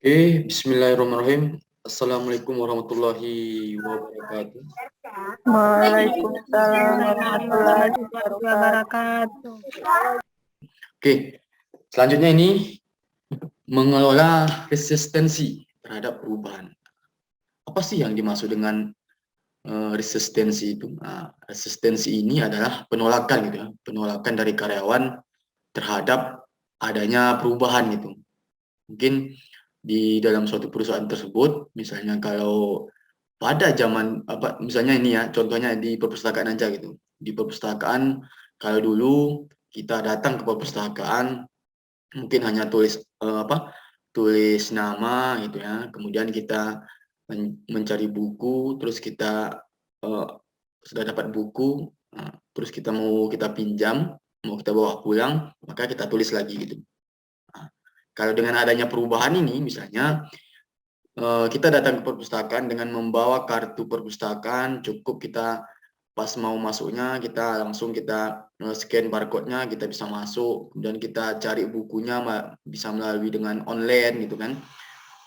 Bismillahirrahmanirrahim. Assalamualaikum warahmatullahi wabarakatuh. Waalaikumsalam warahmatullahi wabarakatuh. wabarakatuh. Selanjutnya ini mengelola resistensi terhadap perubahan. Apa sih yang dimaksud dengan resistensi itu? Resistensi ini adalah penolakan gitu ya, penolakan dari karyawan terhadap adanya perubahan gitu. Mungkin di dalam suatu perusahaan tersebut, misalnya kalau pada zaman misalnya ini ya, contohnya di perpustakaan aja gitu. Di perpustakaan, kalau dulu kita datang ke perpustakaan mungkin hanya tulis nama gitu ya, kemudian kita mencari buku, terus kita sudah dapat buku, terus kita pinjam, mau kita bawa pulang, maka kita tulis lagi gitu. Kalau dengan adanya perubahan ini, misalnya kita datang ke perpustakaan dengan membawa kartu perpustakaan, cukup kita pas mau masuknya kita langsung scan barcode-nya, kita bisa masuk, dan kita cari bukunya bisa melalui dengan online gitu kan.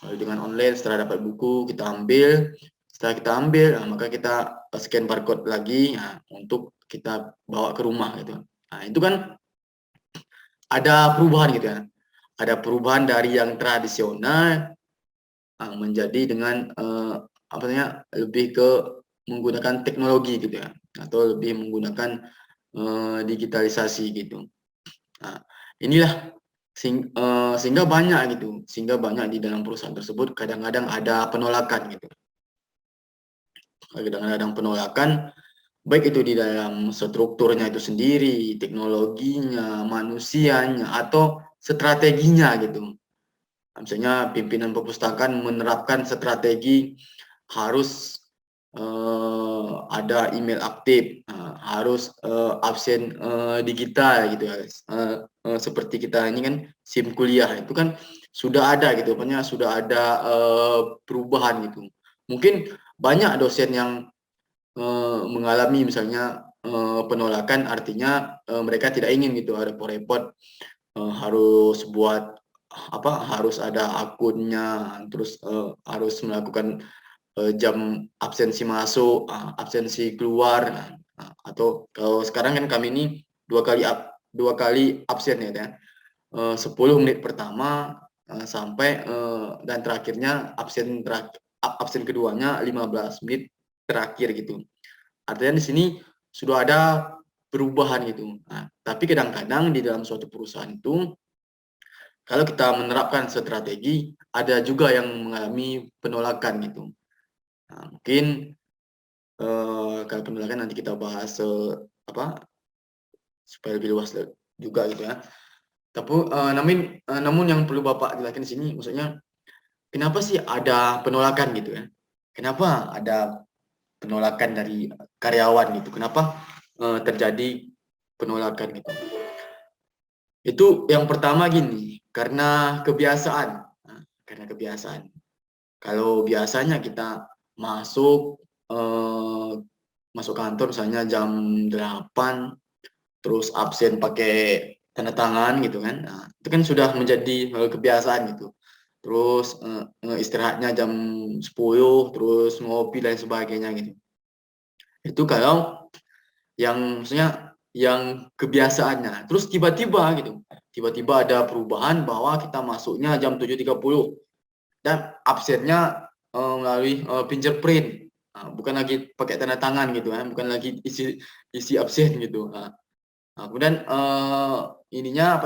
Lalu dengan online setelah dapat buku kita ambil, setelah kita ambil maka kita scan barcode lagi untuk kita bawa ke rumah gitu. Nah, itu kan ada perubahan gitu ya. Ada perubahan dari yang tradisional menjadi dengan lebih ke menggunakan teknologi gitu ya, atau lebih menggunakan digitalisasi gitu. Nah, inilah sehingga banyak gitu, sehingga banyak di dalam perusahaan tersebut kadang-kadang ada penolakan gitu. Kadang-kadang penolakan baik itu di dalam strukturnya itu sendiri, teknologinya, manusianya, atau strateginya gitu. Misalnya pimpinan perpustakaan menerapkan strategi harus ada email aktif, harus absen digital gitu ya. Seperti kita ini kan SIM kuliah itu kan sudah ada gitu, pokoknya sudah ada perubahan gitu. Mungkin banyak dosen yang mengalami misalnya penolakan, artinya mereka tidak ingin gitu repot-repot harus harus ada akunnya, terus harus melakukan jam absensi masuk, absensi keluar, atau kalau sekarang kan kami ini dua kali absen ya, 10 menit pertama sampai dan terakhirnya absen keduanya 15 menit terakhir gitu. Artinya di sini sudah ada perubahan gitu. Nah, tapi kadang-kadang di dalam suatu perusahaan itu kalau kita menerapkan strategi, ada juga yang mengalami penolakan gitu. Nah, mungkin kalau penolakan nanti kita bahas supaya lebih luas juga gitu ya. Tapi namun yang perlu Bapak jelaskan di sini, maksudnya kenapa sih ada penolakan gitu ya? Kenapa ada penolakan dari karyawan gitu? Kenapa terjadi penolakan gitu? Itu yang pertama gini, karena kebiasaan. Nah, karena kebiasaan. Kalau biasanya kita masuk masuk kantor misalnya jam 8, terus absen pakai tanda tangan gitu kan. Nah, itu kan sudah menjadi kebiasaan gitu. Terus istirahatnya jam 10, terus ngopi dan sebagainya gitu. Itu kalau yang maksudnya yang kebiasaannya. Terus tiba-tiba gitu. Tiba-tiba ada perubahan bahwa kita masuknya jam 7.30 dan absennya melalui fingerprint. Bukan lagi pakai tanda tangan gitu kan, bukan lagi isi absen gitu. Kemudian ininya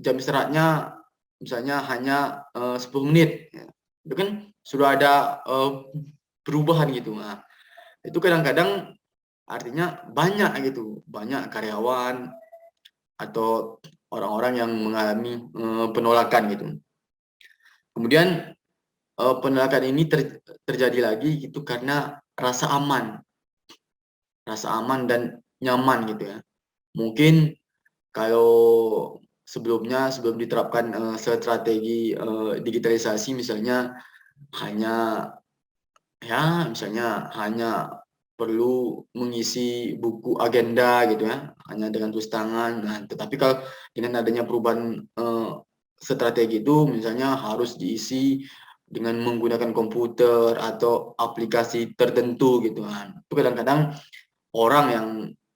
jam istirahatnya misalnya hanya 10 menit. Ya. Itu kan sudah ada perubahan gitu. Nah, itu kadang-kadang artinya banyak gitu, banyak karyawan atau orang-orang yang mengalami penolakan gitu. Kemudian penolakan ini terjadi lagi gitu karena rasa aman dan nyaman gitu ya. Mungkin kalau sebelum diterapkan strategi digitalisasi misalnya hanya perlu mengisi buku agenda gitu ya, hanya dengan tulis tangan. Nah, tetapi kalau dengan adanya perubahan strategi itu misalnya harus diisi dengan menggunakan komputer atau aplikasi tertentu gitu kan. Itu kadang-kadang orang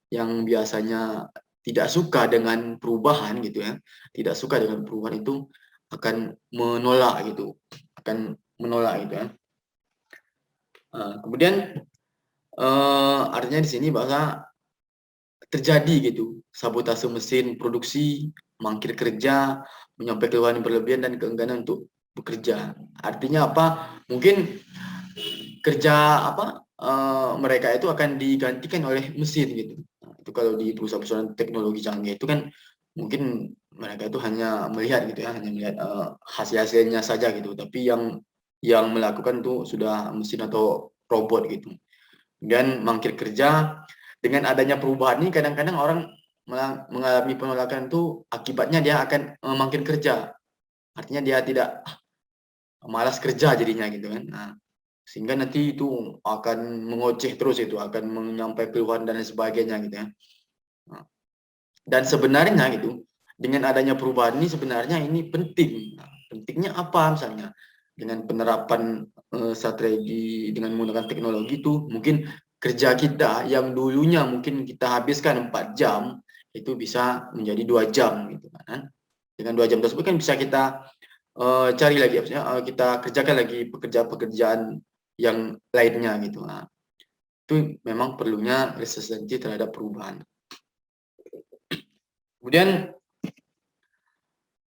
yang biasanya tidak suka dengan perubahan gitu ya, tidak suka dengan perubahan itu akan menolak gitu, akan menolak gitu ya. Kemudian artinya di sini bahwa terjadi gitu sabotase mesin produksi, mangkir kerja, menyampaikan keluhan yang berlebihan dan keengganan untuk bekerja. Artinya apa? Mungkin kerja mereka itu akan digantikan oleh mesin gitu. Nah, itu kalau di perusahaan-perusahaan teknologi canggih itu kan mungkin mereka itu hanya melihat gitu ya, hanya melihat hasil-hasilnya saja gitu. Tapi yang melakukan tuh sudah mesin atau robot gitu. Dan mangkir kerja dengan adanya perubahan ini kadang-kadang orang mengalami penolakan itu akibatnya dia akan mangkir kerja. Artinya dia tidak malas kerja jadinya gitu kan. Nah, sehingga nanti itu akan mengoceh terus itu, akan menyampaikan keluhan dan lain sebagainya gitu ya. Nah, dan sebenarnya gitu, dengan adanya perubahan ini sebenarnya ini penting. Nah, pentingnya apa misalnya? Dengan penerapan strategi dengan menggunakan teknologi itu mungkin kerja kita yang dulunya mungkin kita habiskan 4 jam itu bisa menjadi 2 jam gitu kan. Dengan 2 jam tersebut kan bisa kita cari lagi maksudnya kita kerjakan lagi pekerjaan-pekerjaan yang lainnya gitu. Nah, itu memang perlunya resistensi terhadap perubahan. Kemudian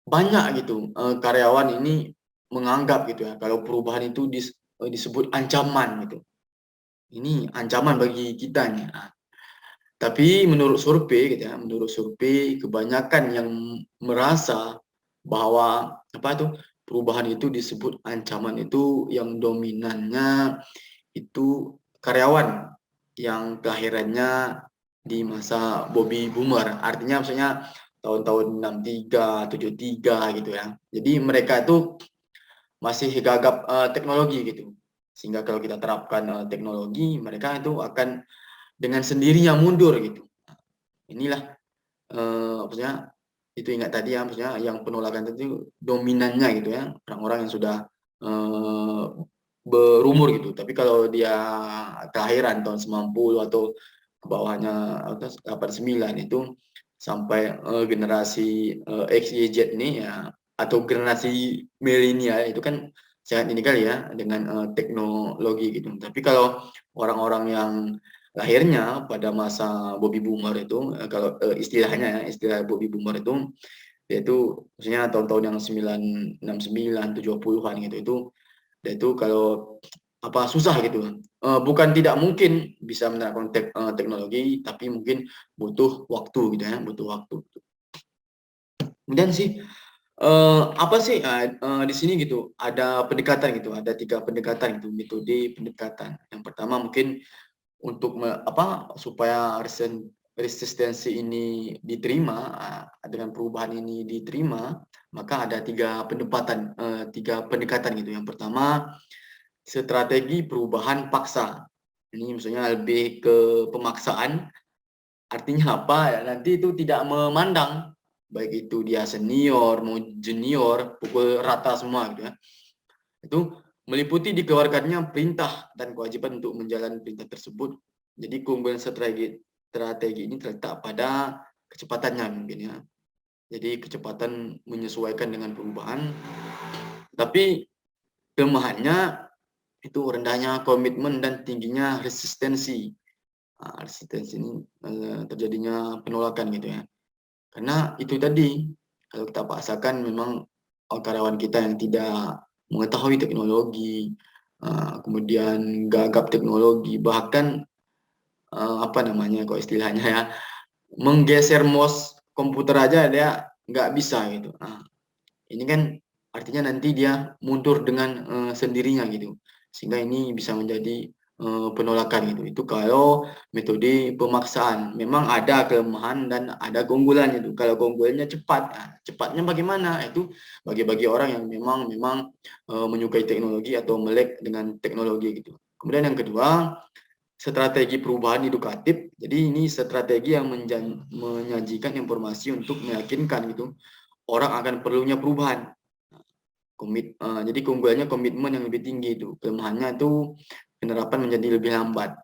banyak gitu karyawan ini menganggap gitu ya kalau perubahan itu disebut ancaman gitu. Ini ancaman bagi kita nih. Nah, tapi menurut survei gitu ya, menurut survei kebanyakan yang merasa bahwa apa itu perubahan itu disebut ancaman itu yang dominannya itu karyawan yang kelahirannya di masa Bobby Boomer. Artinya maksudnya tahun-tahun 63, 73 gitu ya. Jadi mereka itu masih gagap teknologi gitu. Sehingga kalau kita terapkan teknologi, mereka itu akan dengan sendirinya mundur gitu. Inilah maksudnya itu ingat tadi ya, maksudnya yang penolakan itu dominannya gitu ya, orang-orang yang sudah eh, berumur gitu. Tapi kalau dia kelahiran tahun 90 atau ke bawahnya atau 89 itu sampai generasi X, Y, Z ini ya atau generasi milenial itu kan sangat ini kali ya dengan teknologi gitu. Tapi kalau orang-orang yang lahirnya pada masa Bobby Boomer itu kalau istilahnya ya, istilah Bobby Boomer itu yaitu maksudnya tahun-tahun yang 969 70-an gitu itu kalau apa susah gitu. Bukan tidak mungkin bisa menerapkan teknologi tapi mungkin butuh waktu gitu ya, butuh waktu. Kemudian sih apa sih di sini gitu ada pendekatan gitu, ada 3 pendekatan gitu, metode pendekatan. Yang pertama mungkin untuk supaya resistensi ini diterima, dengan perubahan ini diterima, maka ada 3 pendekatan gitu. Yang pertama, strategi perubahan paksa. Ini maksudnya lebih ke pemaksaan, artinya apa, ya nanti itu tidak memandang, baik itu dia senior, mau junior, pukul rata semua gitu ya. Itu meliputi dikeluarkannya perintah dan kewajiban untuk menjalani perintah tersebut. Jadi keunggulan strategi ini terletak pada kecepatannya mungkin ya. Jadi kecepatan menyesuaikan dengan perubahan, tapi kelemahannya itu rendahnya komitmen dan tingginya resistensi. Resistensi ini terjadinya penolakan gitu ya. Karena itu tadi kalau kita paksakan memang karyawan kita yang tidak mengetahui teknologi, kemudian gagap teknologi, bahkan apa namanya kok istilahnya ya, menggeser mouse komputer aja dia nggak bisa gitu. Nah, ini kan artinya nanti dia mundur dengan sendirinya gitu. Sehingga ini bisa menjadi penolakan gitu. Itu kalau metode pemaksaan. Memang ada kelemahan dan ada keunggulannya itu. Kalau keunggulannya cepat, nah, cepatnya bagaimana? Itu bagi-bagi orang yang memang menyukai teknologi atau melek dengan teknologi gitu. Kemudian yang kedua, strategi perubahan edukatif. Jadi ini strategi yang menyajikan informasi untuk meyakinkan gitu orang akan perlunya perubahan. Jadi keunggulannya komitmen yang lebih tinggi itu, kelemahannya itu penerapan menjadi lebih lambat.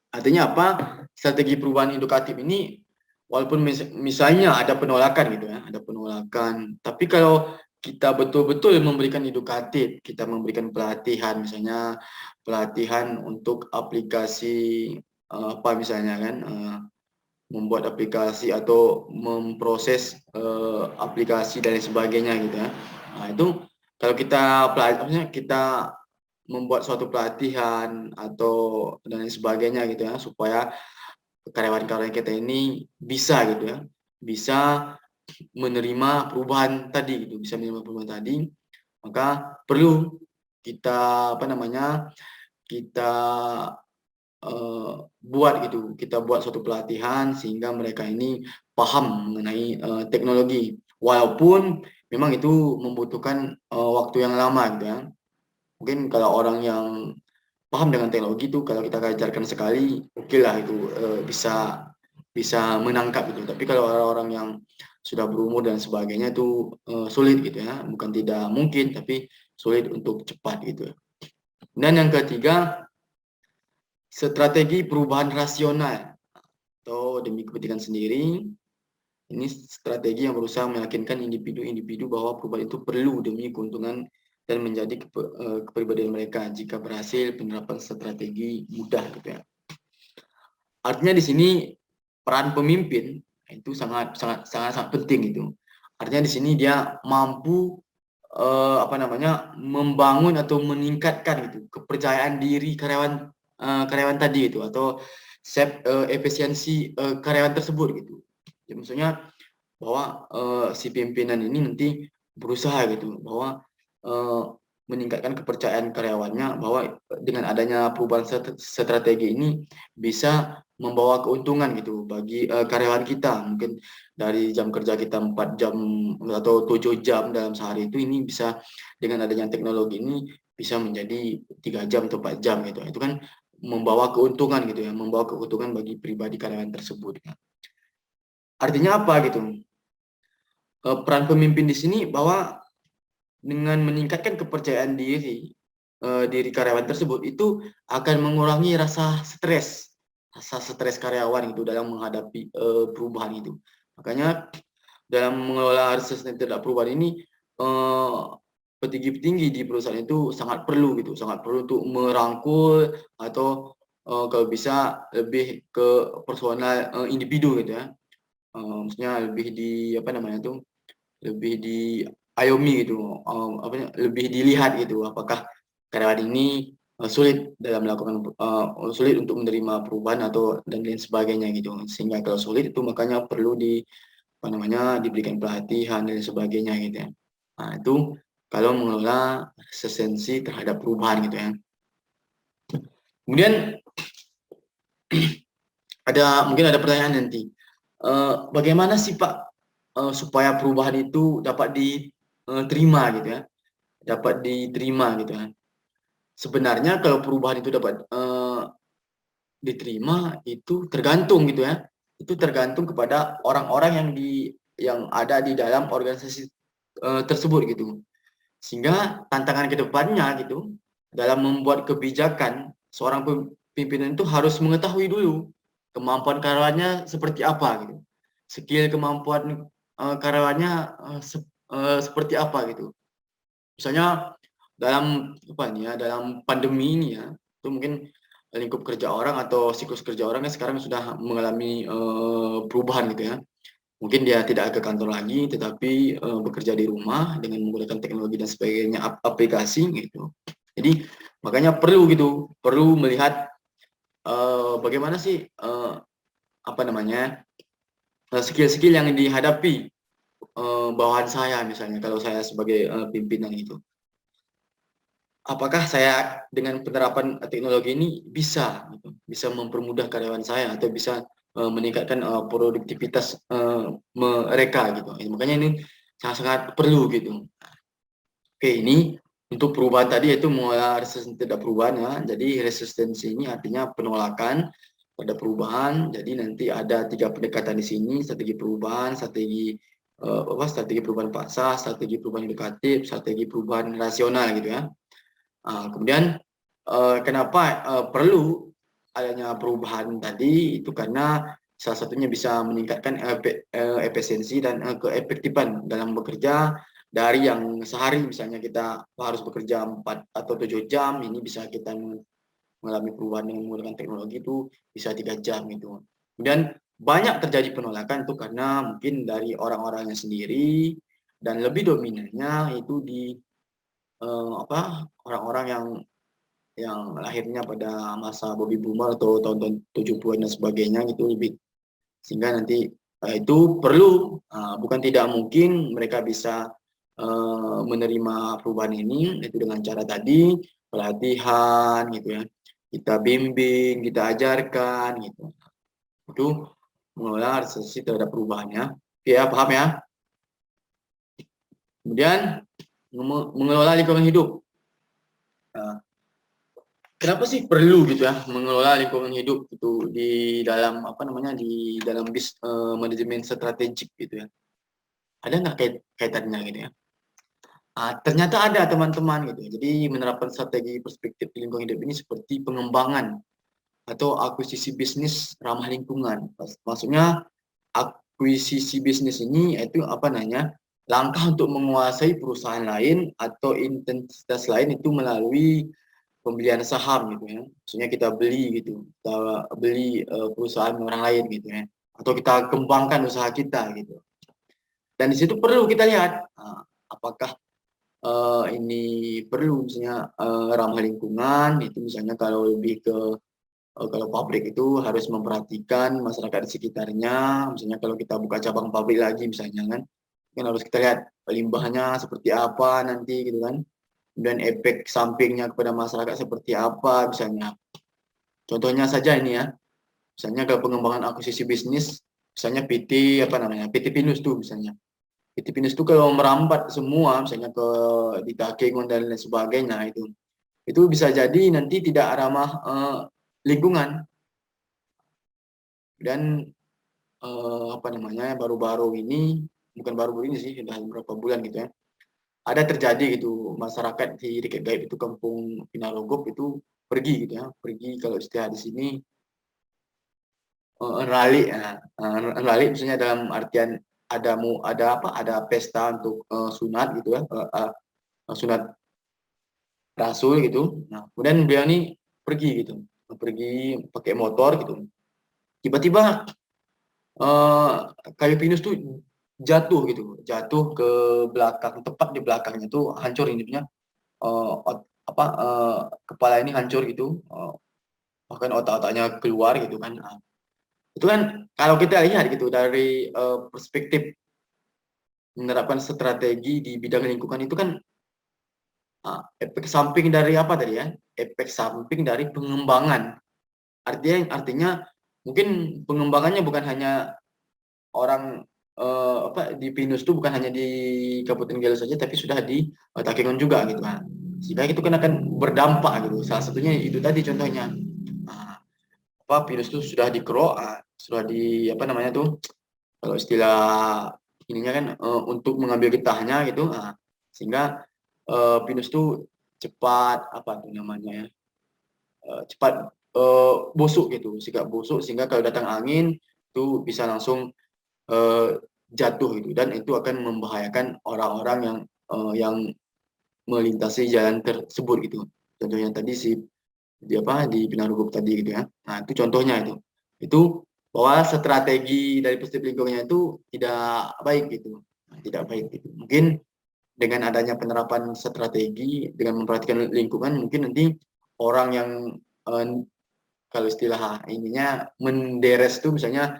Artinya apa? Strategi perubahan edukatif ini walaupun misalnya ada penolakan gitu ya, ada penolakan, tapi kalau kita betul-betul memberikan edukatif, kita memberikan pelatihan, misalnya pelatihan untuk aplikasi apa misalnya kan, membuat aplikasi atau memproses aplikasi dan sebagainya gitu ya. Nah, itu kalau kita membuat suatu pelatihan atau dan lain sebagainya gitu ya, supaya karyawan-karyawan kita ini bisa gitu ya, bisa menerima perubahan tadi gitu, bisa menerima perubahan tadi, maka perlu kita apa namanya, kita buat gitu, kita buat suatu pelatihan sehingga mereka ini paham mengenai teknologi. Walaupun memang itu membutuhkan waktu yang lama gitu ya. Mungkin kalau orang yang paham dengan teknologi itu kalau kita ajarkan sekali, oke lah itu bisa bisa menangkap gitu. Tapi kalau orang-orang yang sudah berumur dan sebagainya itu sulit gitu ya, bukan tidak mungkin tapi sulit untuk cepat gitu. Dan yang ketiga, strategi perubahan rasional atau demi kepentingan sendiri. Ini strategi yang berusaha meyakinkan individu-individu bahwa perubahan itu perlu demi keuntungan dan menjadi kepribadian mereka. Jika berhasil, penerapan strategi mudah gitu ya. Artinya di sini peran pemimpin itu sangat sangat sangat sangat penting itu. Artinya di sini dia mampu apa namanya, membangun atau meningkatkan gitu kepercayaan diri karyawan tadi itu, atau efisiensi karyawan tersebut gitu. Ya, maksudnya bahwa si pimpinan ini nanti berusaha gitu bahwa eh, meningkatkan kepercayaan karyawannya bahwa dengan adanya perubahan strategi ini bisa membawa keuntungan gitu bagi karyawan kita. Mungkin dari jam kerja kita 4 jam atau 7 jam dalam sehari itu, ini bisa dengan adanya teknologi ini bisa menjadi 3 jam atau 4 jam gitu. Itu kan membawa keuntungan gitu ya, membawa keuntungan bagi pribadi karyawan tersebut. Artinya apa gitu? Peran pemimpin di sini bahwa dengan meningkatkan kepercayaan diri karyawan tersebut itu akan mengurangi rasa stres karyawan itu dalam menghadapi perubahan itu. Makanya dalam mengelola resisten terhadap perubahan ini, petinggi-petinggi di perusahaan itu sangat perlu gitu, sangat perlu untuk merangkul atau kalau bisa lebih ke personal individu gitu ya. Maksudnya lebih di apa namanya tuh, lebih diayomi gitu, lebih dilihat gitu, apakah karyawan ini sulit dalam melakukan sulit untuk menerima perubahan atau dan lain sebagainya gitu. Sehingga kalau sulit itu makanya perlu apa namanya, diberikan pelatihan dan sebagainya gitu ya. Nah, itu kalau mengelola resistensi terhadap perubahan gitu ya. Kemudian mungkin ada pertanyaan nanti. Bagaimana sih Pak supaya perubahan itu dapat diterima gitu ya, dapat diterima gitu ya. Sebenarnya kalau perubahan itu dapat diterima itu tergantung gitu ya. Itu tergantung kepada orang-orang yang ada di dalam organisasi tersebut gitu. Sehingga tantangan ke depannya gitu dalam membuat kebijakan, seorang pimpinan itu harus mengetahui dulu kemampuan karyawannya seperti apa gitu. Skill kemampuan karyawannya seperti apa gitu. Misalnya dalam apa nih ya, dalam pandemi ini ya, itu mungkin lingkup kerja orang atau siklus kerja orang kan sekarang sudah mengalami perubahan gitu ya. Mungkin dia tidak ke kantor lagi, tetapi bekerja di rumah dengan menggunakan teknologi dan sebagainya, aplikasi gitu. Jadi makanya perlu gitu, perlu melihat bagaimana sih apa namanya, skill-skill yang dihadapi bawahan saya, misalnya kalau saya sebagai pimpinan itu. Apakah saya dengan penerapan teknologi ini bisa gitu, bisa mempermudah karyawan saya atau bisa meningkatkan produktivitas mereka gitu. Makanya ini sangat-sangat perlu gitu. Oke, ini untuk perubahan tadi yaitu mengolah resistensi terhadap perubahan ya. Jadi resistensi ini artinya penolakan pada perubahan. Jadi nanti ada 3 pendekatan di sini: strategi perubahan, strategi strategi perubahan paksa, strategi perubahan edukatif, strategi perubahan rasional gitu ya. Kemudian kenapa perlu adanya perubahan tadi itu karena salah satunya bisa meningkatkan efisiensi dan keefektifan dalam bekerja dari yang sehari misalnya kita harus bekerja 4 atau 7 jam, ini bisa kita mengalami perubahan dengan menggunakan teknologi itu bisa 3 jam gitu. Kemudian banyak terjadi penolakan itu karena mungkin dari orang-orangnya sendiri dan lebih dominannya itu di orang-orang yang lahirnya pada masa baby boomer atau tahun-tahun 70-an dan sebagainya gitu lebih, sehingga nanti itu perlu bukan tidak mungkin mereka bisa menerima perubahan ini itu dengan cara tadi pelatihan gitu ya, kita bimbing, kita ajarkan gitu, itu mengelola resesi terhadap perubahannya. Oke ya, paham ya. Kemudian mengelola lingkungan hidup. Kenapa sih perlu gitu ya mengelola lingkungan hidup itu di dalam di dalam manajemen strategik gitu ya? Ada nggak kaitannya gitu ya? Ternyata ada teman-teman gitu. Jadi menerapkan strategi perspektif di lingkungan hidup ini seperti pengembangan atau akuisisi bisnis ramah lingkungan. Maksudnya akuisisi bisnis ini itu langkah untuk menguasai perusahaan lain atau intensitas lain itu melalui pembelian saham gitu ya. Maksudnya kita beli gitu, kita beli perusahaan orang lain gitu ya, atau kita kembangkan usaha kita gitu. Dan di situ perlu kita lihat apakah ini perlu misalnya ramah lingkungan itu, misalnya kalau lebih ke kalau pabrik itu harus memperhatikan masyarakat di sekitarnya. Misalnya kalau kita buka cabang pabrik lagi misalnya kan harus kita lihat limbahnya seperti apa nanti gitu kan. Dan efek sampingnya kepada masyarakat seperti apa misalnya. Contohnya saja ini ya, misalnya kalau pengembangan akuisisi bisnis, misalnya PT Pinus tuh misalnya. PT Pinus tuh kalau merambat semua, misalnya ke di Takengon dan lain sebagainya itu bisa jadi nanti tidak ramah lingkungan. Dan baru-baru ini, bukan baru-baru ini sih, sudah beberapa bulan gitu ya, ada terjadi gitu masyarakat di Riket Gaib itu kampung Pinarogop itu pergi gitu ya, pergi kalau istilah di sini rally ya. Rally misalnya dalam artian ada pesta untuk sunat gitu ya, sunat rasul gitu. Nah, kemudian beliau ini pergi gitu, pergi pakai motor gitu. Tiba-tiba kayu pinus tuh jatuh gitu, jatuh ke belakang, tepat di belakangnya tuh hancur hidupnya, kepala ini hancur gitu, bahkan otak-otaknya keluar gitu kan. Itu kan kalau kita lihat gitu dari perspektif menerapkan strategi di bidang lingkungan itu kan efek samping dari apa tadi ya? Efek samping dari pengembangan. Artinya mungkin pengembangannya bukan hanya orang di Pinus itu bukan hanya di Kabupaten Gelo saja, tapi sudah di Takengon juga gitu kan. Sehingga itu kan akan berdampak gitu. Salah satunya itu tadi contohnya. Pinus itu sudah dikerok, sudah di kalau istilah ininya kan untuk mengambil getahnya gitu, sehingga pinus itu cepat cepat busuk gitu, sikap busuk, sehingga kalau datang angin itu bisa langsung jatuh gitu, dan itu akan membahayakan orang-orang yang melintasi jalan tersebut gitu. Contohnya tadi di Pinarugop tadi gitu ya. Nah, itu contohnya itu. Itu bahwa strategi dari perspektif lingkungannya itu tidak baik gitu. Tidak baik gitu. Mungkin dengan adanya penerapan strategi dengan memperhatikan lingkungan, mungkin nanti orang yang kalau istilah ininya menderes tuh misalnya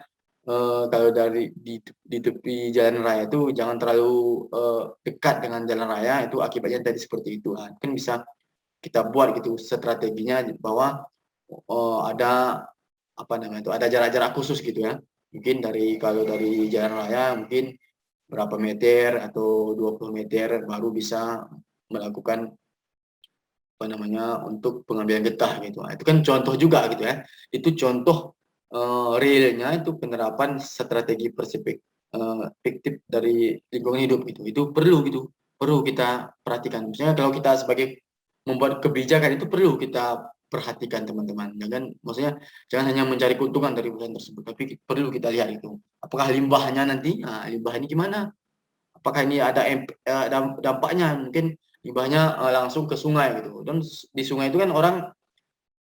kalau di tepi jalan raya itu jangan terlalu dekat dengan jalan raya, itu akibatnya tadi seperti itu. Kan bisa kita buat gitu strateginya bahwa ada ada jarak-jarak khusus gitu ya. Mungkin kalau dari jalan raya mungkin berapa meter atau 20 meter baru bisa melakukan untuk pengambilan getah gitu. Itu kan contoh juga gitu ya. Itu contoh realnya itu penerapan strategi fiktif dari lingkungan hidup gitu. Itu perlu kita perhatikan. Misalnya kalau kita sebagai membuat kebijakan itu perlu kita perhatikan teman-teman. Maksudnya jangan hanya mencari keuntungan dari perusahaan tersebut, tapi perlu kita lihat itu. Apakah limbahnya nanti, limbah ini gimana? Apakah ini ada dampaknya? Mungkin limbahnya langsung ke sungai gitu. Dan di sungai itu kan orang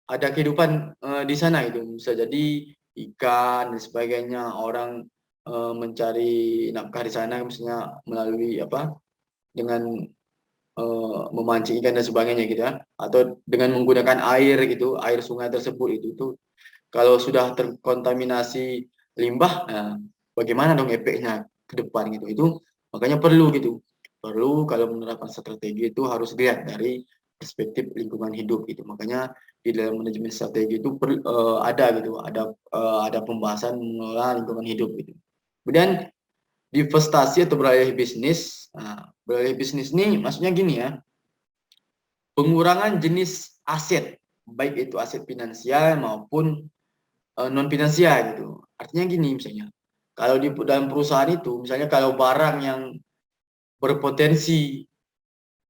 ada kehidupan di sana gitu. Bisa jadi ikan dan sebagainya. Orang mencari nafkah di sana misalnya melalui apa? Dengan memancing ikan dan sebagainya gitu ya, atau dengan menggunakan air gitu, air sungai tersebut itu kalau sudah terkontaminasi limbah, nah, bagaimana dong efeknya ke depan gitu. Itu makanya perlu kalau menerapkan strategi itu harus dilihat dari perspektif lingkungan hidup gitu. Makanya di dalam manajemen strategi itu ada gitu, ada pembahasan mengelola lingkungan hidup gitu. Kemudian divestasi atau beralih bisnis. Nah, beralih bisnis ini maksudnya gini ya, pengurangan jenis aset, baik itu aset finansial maupun non finansial gitu. Artinya gini misalnya, kalau di dalam perusahaan itu, misalnya kalau barang yang berpotensi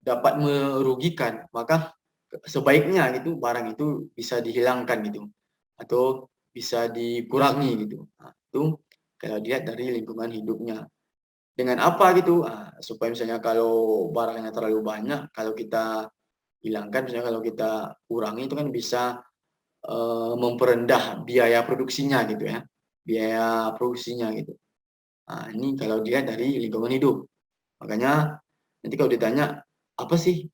dapat merugikan, maka sebaiknya gitu barang itu bisa dihilangkan gitu, atau bisa dikurangi gitu. Nah, itu kalau dilihat dari lingkungan hidupnya. Dengan apa gitu? Supaya misalnya kalau barangnya terlalu banyak, kalau kita hilangkan, misalnya kalau kita kurangi itu kan bisa memperendah biaya produksinya gitu ya, biaya produksinya gitu. Nah, ini kalau dia dari lingkungan hidup. Makanya nanti kalau ditanya apa sih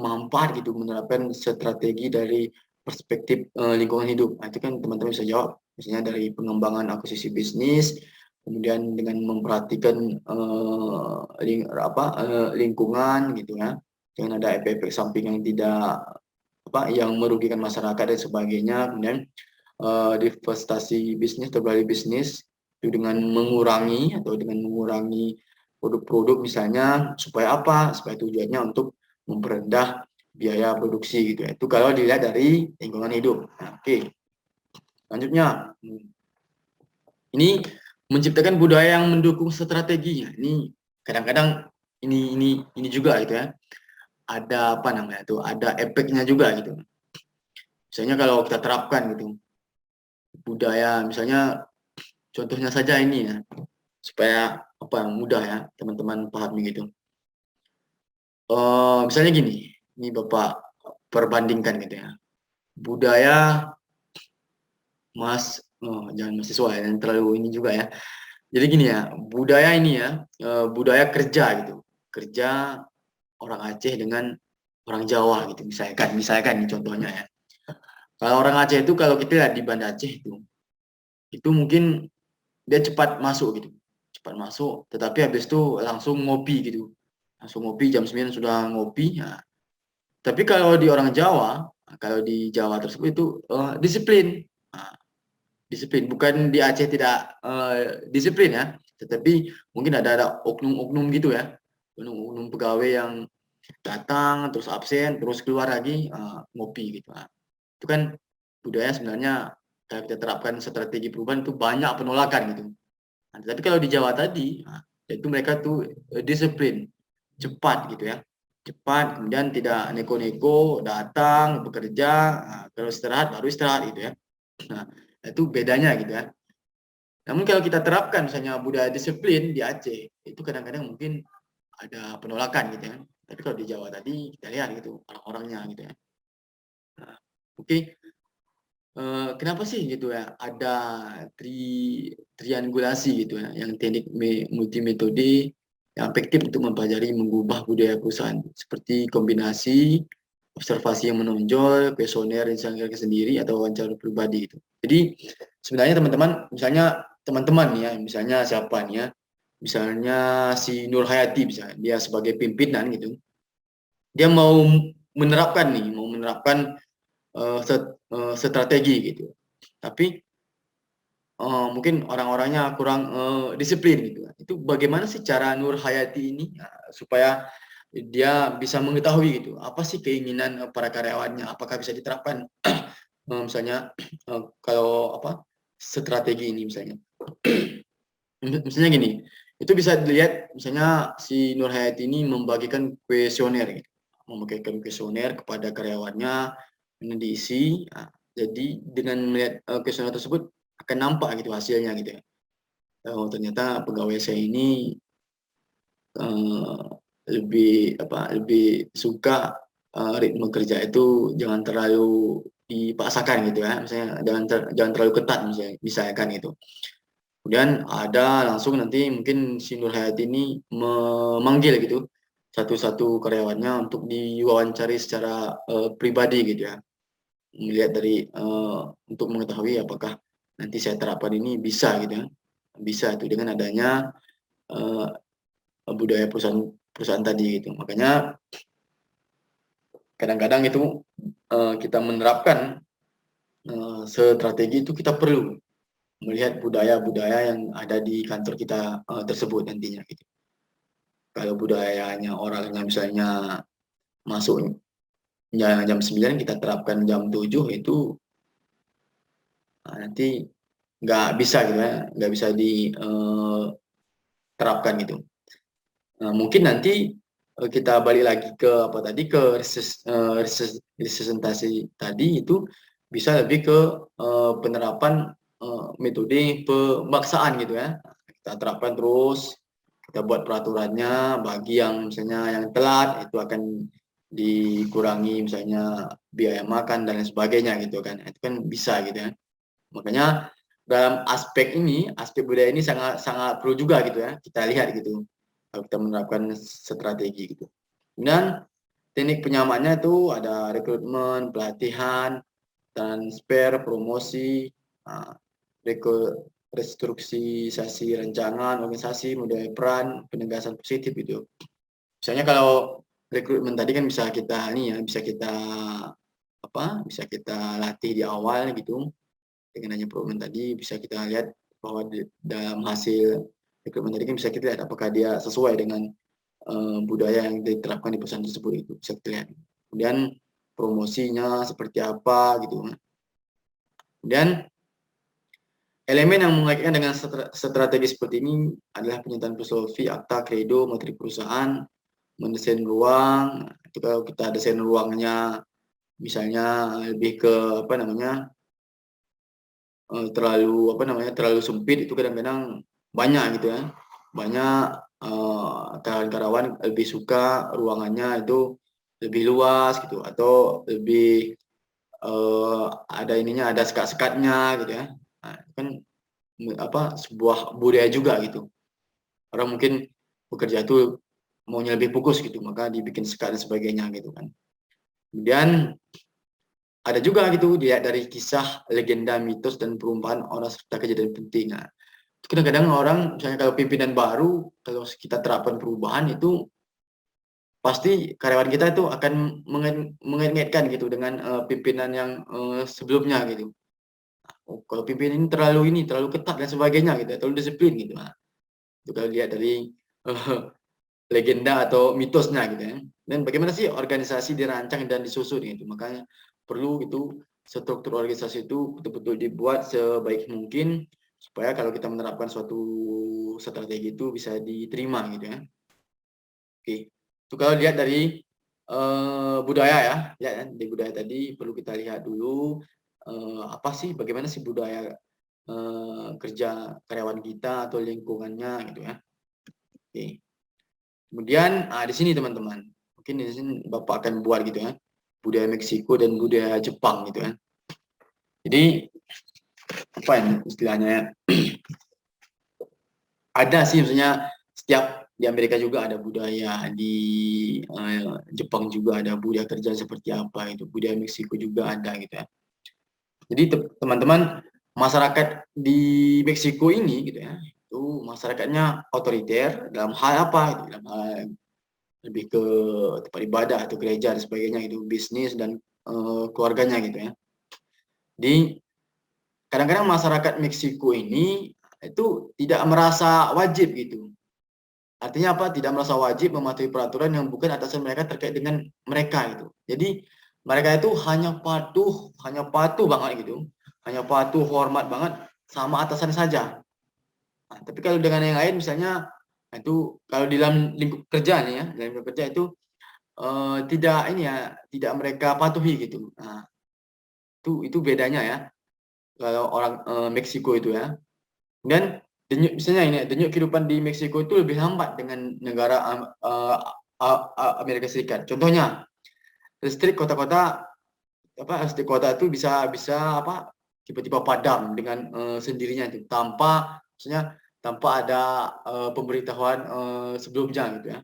manfaat gitu menerapkan strategi dari perspektif lingkungan hidup. Nah, itu kan teman-teman bisa jawab. Misalnya dari pengembangan akuisisi bisnis, kemudian dengan memperhatikan lingkungan gitu ya. Jangan ada efek-efek samping yang tidak yang merugikan masyarakat dan sebagainya. Kemudian divestasi bisnis atau beralih bisnis itu dengan mengurangi produk-produk misalnya supaya apa? Supaya tujuannya untuk memperendah biaya produksi gitu ya. Itu kalau dilihat dari lingkungan hidup. Nah, oke. Selanjutnya, ini menciptakan budaya yang mendukung strateginya. Ini kadang-kadang ini juga gitu ya. Ada apa namanya tuh? Ada efeknya juga gitu. Misalnya kalau kita terapkan gitu budaya, misalnya contohnya saja ini ya, supaya mudah ya teman-teman pahami gitu. Misalnya gini, ini Bapak perbandingkan gitu ya. Budaya jangan mahasiswa ya, yang terlalu ini juga ya. Jadi gini ya, budaya ini ya, budaya kerja gitu. Kerja orang Aceh dengan orang Jawa gitu, misalkan ini contohnya ya. Kalau orang Aceh itu kalau kita lihat di Banda Aceh itu mungkin dia cepat masuk gitu. Cepat masuk, tetapi habis itu langsung ngopi gitu. Langsung ngopi jam 9 sudah ngopi. Nah, tapi kalau di orang Jawa, kalau di Jawa tersebut itu disiplin. Nah, disiplin, bukan di Aceh tidak disiplin ya, tetapi mungkin ada oknum-oknum gitu ya. Oknum pegawai yang datang terus absen terus keluar lagi ngopi gitu. Nah, itu kan budaya sebenarnya kalau kita terapkan strategi perubahan itu banyak penolakan gitu. Nah, tapi kalau di Jawa tadi, itu mereka tuh disiplin, cepat gitu ya, cepat, kemudian tidak neko-neko, datang bekerja, kalau istirahat baru istirahat gitu ya. Nah, itu bedanya gitu ya. Namun kalau kita terapkan misalnya budaya disiplin di Aceh, itu kadang-kadang mungkin ada penolakan gitu ya. Tapi kalau di Jawa tadi kita lihat gitu orang-orangnya gitu ya. Nah, oke. Kenapa sih gitu ya ada triangulasi gitu ya, yang teknik multimetode yang efektif untuk mempelajari mengubah budaya perusahaan seperti kombinasi observasi yang menonjol, kuesioner yang sendiri atau wawancara pribadi gitu. Jadi sebenarnya misalnya teman-teman ya, misalnya siapa nih ya, misalnya si Nur Hayati misalnya, dia sebagai pimpinan gitu, dia mau menerapkan strategi gitu. Tapi mungkin orang-orangnya kurang disiplin gitu. Itu bagaimana sih cara Nur Hayati ini supaya dia bisa mengetahui gitu apa sih keinginan para karyawannya, apakah bisa diterapkan misalnya kalau strategi ini misalnya. Misalnya gini, itu bisa dilihat misalnya si Nur Hayati ini membagikan kuesioner gitu. Membagikan kuesioner kepada karyawannya, ini diisi. Nah, jadi dengan melihat kuesioner tersebut akan nampak gitu hasilnya gitu ya. Oh, ternyata pegawai saya ini eh, lebih suka ritme kerja itu jangan terlalu dipaksakan gitu ya, misalnya jangan terlalu ketat misalnya, misalkan gitu. Kemudian ada langsung nanti mungkin si Nur Hayati ini memanggil gitu satu-satu karyawannya untuk diwawancari secara pribadi gitu ya. Melihat dari untuk mengetahui apakah nanti saya terapkan ini bisa gitu ya. Bisa itu dengan adanya eh, budaya perusahaan tadi gitu. Makanya kadang-kadang itu kita menerapkan strategi itu kita perlu melihat budaya-budaya yang ada di kantor kita tersebut nantinya gitu. Kalau budayanya orangnya misalnya masuk jam 9 kita terapkan jam 7 itu nanti nggak bisa gitu ya, nggak bisa diterapkan gitu. Mungkin nanti kita balik lagi ke apa tadi ke representasi tadi itu bisa lebih ke penerapan metode pemaksaan gitu ya. Kita terapkan terus, kita buat peraturannya bagi yang misalnya yang telat itu akan dikurangi misalnya biaya makan dan lain sebagainya gitu kan. Itu kan bisa gitu ya. Makanya dalam aspek ini, aspek budaya ini sangat sangat perlu juga gitu ya. Kita lihat gitu kalau kita menerapkan strategi gitu. Kemudian teknik penyamaannya itu ada rekrutmen, pelatihan, transfer, promosi, restrukturisasi rancangan, organisasi, model peran, penegasan positif gitu. Misalnya kalau rekrutmen tadi kan bisa kita ini ya, bisa kita latih di awal gitu. Dengan hanya rekrutmen tadi bisa kita lihat bahwa dalam hasil rekrutmen tadi kan bisa kita lihat apakah dia sesuai dengan budaya yang diterapkan di perusahaan tersebut itu bisa kita lihat. Kemudian promosinya seperti apa gitu. Kemudian elemen yang mengaitkan dengan strategi seperti ini adalah penyertaan filosofi, akta, kredo, materi perusahaan, mendesain ruang. Itu kalau kita desain ruangnya, misalnya lebih ke terlalu sempit itu kadang-kadang banyak gitu ya, banyak karyawan lebih suka ruangannya itu lebih luas gitu atau lebih ada sekat-sekatnya gitu ya. Nah, kan sebuah budaya juga gitu. Orang mungkin bekerja itu maunya lebih fokus gitu, maka dibikin sekat dan sebagainya gitu kan. Kemudian ada juga gitu dilihat dari kisah, legenda, mitos dan perumpamaan orang serta kejadian penting. Nah, kadang-kadang orang misalnya kalau pimpinan baru, kalau kita terapkan perubahan itu pasti karyawan kita itu akan mengaitkan gitu dengan pimpinan yang sebelumnya gitu. Oh, kalau pimpinan ini terlalu ketat dan sebagainya gitu, terlalu disiplin gitu. Nah, itu kalau lihat dari legenda atau mitosnya gitu ya. Dan bagaimana sih organisasi dirancang dan disusun gitu. Makanya perlu itu struktur organisasi itu betul-betul dibuat sebaik mungkin supaya kalau kita menerapkan suatu strategi itu bisa diterima gitu ya. Oke. Itu kalau lihat dari budaya ya, ya kan? Di budaya tadi perlu kita lihat dulu apa sih bagaimana sih budaya kerja karyawan kita atau lingkungannya gitu ya. Oke. Kemudian di sini teman-teman, mungkin di sini Bapak akan buat gitu ya, budaya Meksiko dan budaya Jepang gitu ya. Jadi apa ini istilahnya ya? Ada sih maksudnya setiap di Amerika juga ada budaya, di Jepang juga ada budaya kerja seperti apa itu, budaya Meksiko juga ada gitu ya. Jadi teman-teman masyarakat di Meksiko ini gitu ya, itu masyarakatnya otoriter dalam hal apa? Gitu, dalam hal lebih ke tempat ibadah atau gereja dan sebagainya itu bisnis dan keluarganya gitu ya. Di kadang-kadang masyarakat Meksiko ini itu tidak merasa wajib gitu. Artinya apa? Tidak merasa wajib mematuhi peraturan yang bukan atasan mereka terkait dengan mereka gitu. Jadi mereka itu hanya patuh banget gitu. Hanya patuh, hormat banget sama atasan saja. Tapi kalau dengan yang lain misalnya itu kalau di dalam lingkup kerja nih ya, dalam lingkup kerja itu tidak ini ya, tidak mereka patuhi gitu. Nah, itu bedanya ya kalau orang Meksiko itu ya. Dan misalnya ini denyut kehidupan di Meksiko itu lebih lambat dengan negara Amerika Serikat. Contohnya listrik kota-kota listrik kota itu bisa bisa tiba-tiba padam dengan sendirinya itu tanpa ada pemberitahuan sebelumnya gitu ya.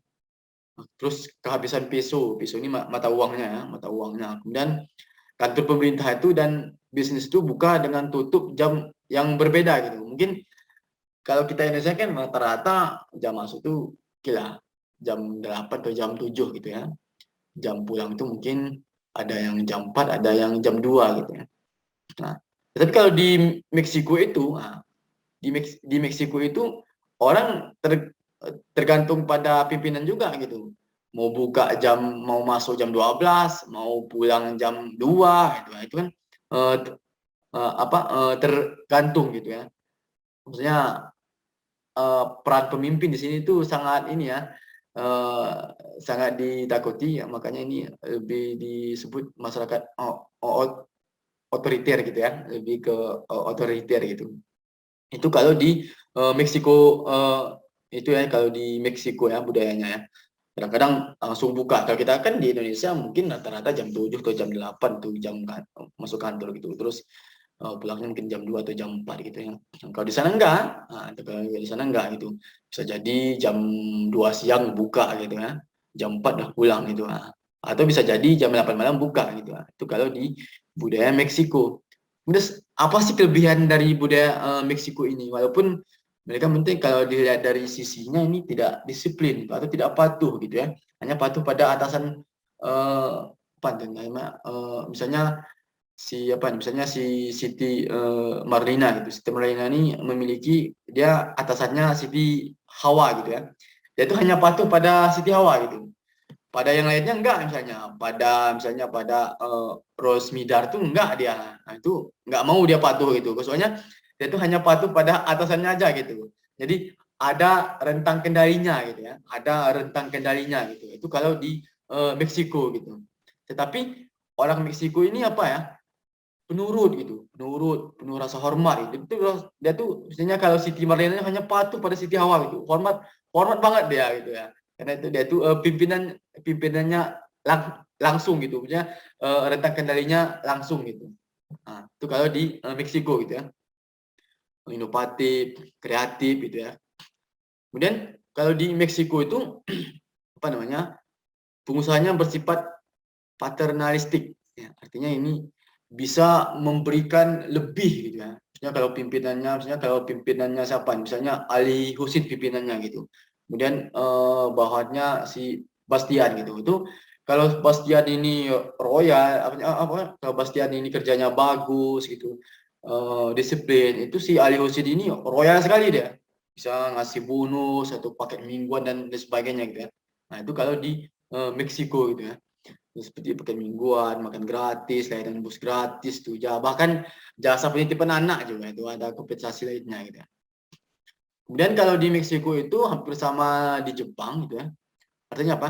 Terus kehabisan peso ini mata uangnya ya, mata uangnya. Kemudian kantor pemerintah itu dan bisnis itu buka dengan tutup jam yang berbeda gitu. Mungkin kalau kita Indonesia kan rata-rata jam masuk tuh kira jam 8 atau jam 7 gitu ya. Jam pulang itu mungkin ada yang jam 4, ada yang jam 2 gitu ya. Nah, tapi kalau di Meksiko itu, di Meksiko itu orang tergantung pada pimpinan juga gitu. Mau masuk jam 12, mau pulang jam 2 gitu. Itu kan tergantung gitu ya. Maksudnya peran pemimpin di sini itu sangat ini ya, sangat ditakuti ya, makanya ini lebih disebut masyarakat otoriter gitu ya, lebih ke otoriter gitu. Itu kalau di Meksiko itu ya, kalau di Meksiko ya budayanya ya. Kadang-kadang langsung buka. Kalau kita kan di Indonesia mungkin rata-rata jam 7 atau jam 8 tuh jam masuk kantor gitu. Terus pulangnya mungkin jam 2 atau jam 4 gitu ya. Kalau di sana enggak, kalau di sana enggak gitu. Bisa jadi jam 2 siang buka gitu ya. Jam 4 udah pulang gitu. Atau bisa jadi jam 8 malam buka gitu. Itu kalau di budaya Meksiko. Terus apa sih kelebihan dari budaya Meksiko ini? Walaupun mereka penting kalau dilihat dari sisinya ini tidak disiplin atau tidak patuh gitu ya, hanya patuh pada atasan misalnya misalnya si Siti Marlina gitu. Siti Marlina ini memiliki dia atasannya Siti Hawa gitu ya. Dia itu hanya patuh pada Siti Hawa gitu. Pada yang lainnya enggak, misalnya pada Rosmidar tuh enggak dia. Nah, itu enggak mau dia patuh gitu. Soalnya dia tuh hanya patuh pada atasannya aja gitu. Jadi ada rentang kendalinya gitu ya. Ada rentang kendalinya gitu. Itu kalau di Meksiko gitu. Tetapi orang Meksiko ini apa ya? Penurut gitu. Penuh rasa hormat gitu. Dia tuh misalnya kalau Siti Marlina hanya patuh pada Siti Hawa gitu. Hormat banget dia gitu ya. Karena itu dia tuh pimpinannya langsung gitu, punya rentang kendalinya langsung gitu. Nah, itu kalau di Meksiko gitu ya, inovatif, kreatif gitu ya. Kemudian kalau di Meksiko itu apa namanya, pengusahanya bersifat paternalistik, ya, artinya ini bisa memberikan lebih gitu ya. Misalnya kalau pimpinannya siapa, misalnya Ali Husin pimpinannya gitu. Kemudian bawahannya si Bastian gitu. Itu kalau Bastian ini royal, kalau Bastian ini kerjanya bagus gitu, disiplin, itu si Ali Husin ini royal sekali dia. Bisa ngasih bonus atau paket mingguan dan sebagainya gitu ya. Nah, itu kalau di Meksiko gitu ya. Seperti pakai mingguan, makan gratis, layanan bus gratis tuh ya, bahkan jasa penitipan anak juga itu ada kompensasi lainnya gitu ya. Kemudian kalau di Meksiko itu hampir sama di Jepang gitu ya. Artinya apa?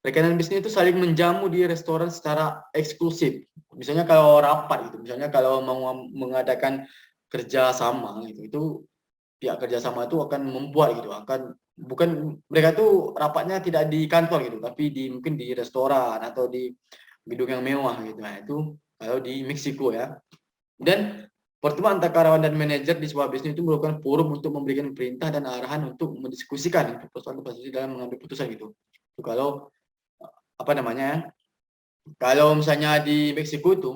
Rekenan bisnis itu saling menjamu di restoran secara eksklusif. Misalnya kalau rapat gitu, misalnya kalau mau mengadakan kerja sama gitu, itu pihak kerjasama itu akan membuat gitu, bukan mereka tuh rapatnya tidak di kantor gitu, tapi mungkin di restoran atau di gedung yang mewah gitu. Nah, itu kalau di Meksiko ya. Dan pertemuan antara karyawan dan manajer di sebuah bisnis itu merupakan forum untuk memberikan perintah dan arahan untuk mendiskusikan persoalan-persoalan dalam mengambil putusan gitu. Itu kalau apa namanya ya, kalau misalnya di Meksiko itu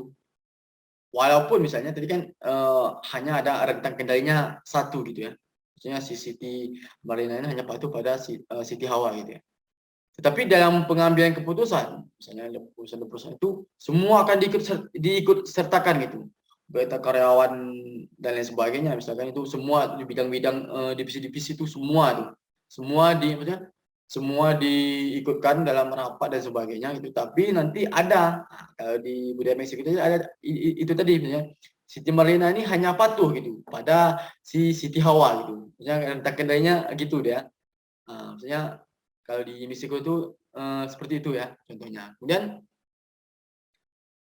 walaupun misalnya tadi kan hanya ada rentang kendalinya satu gitu ya. Maksudnya si Siti Marlina ini hanya patuh pada Siti Hawa gitu ya. Tetapi dalam pengambilan keputusan, misalnya perusahaan itu semua akan diikut sertakan gitu. Baik karyawan dan lain sebagainya, misalkan itu semua di bidang-bidang divisi-divisi itu semua tuh. Maksudnya semua diikutkan dalam rapat dan sebagainya gitu. Tapi nanti ada kalau di budaya Meksiko itu ada itu tadi misalnya Siti Marlina ini hanya patuh gitu pada si Siti Hawa gitu. Maksudnya rentang kendalinya gitu dia. Maksudnya kalau di Meksiko itu seperti itu ya contohnya. Kemudian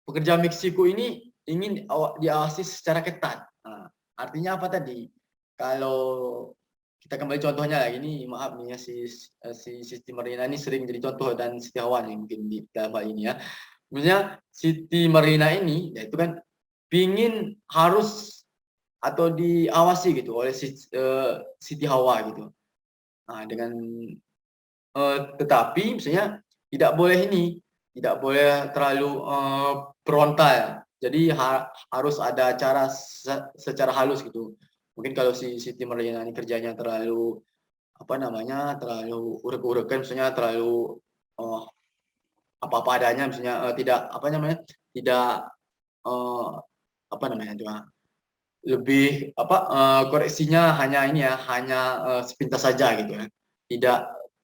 pekerja Meksiko ini ingin diawasi secara ketat. Artinya apa tadi? Kalau kita kembali contohnya lagi ini, maaf nih ya si Siti Marlina ini sering jadi contoh dan Siti Hawa nih mungkin di dalam hal ini ya. Maksudnya Siti Marlina ini ya itu kan pingin harus atau diawasi gitu oleh Siti Hawa gitu. Dengan tetapi misalnya tidak boleh ini, tidak boleh terlalu frontal. Jadi harus ada cara secara halus gitu. Mungkin kalau si Siti Marlina ini kerjanya terlalu apa namanya, terlalu urek-urekan, misalnya terlalu apa-apa adanya, misalnya tidak apa namanya, tidak apa namanya itu, lebih apa koreksinya hanya ini ya, hanya sepintas saja gitu ya.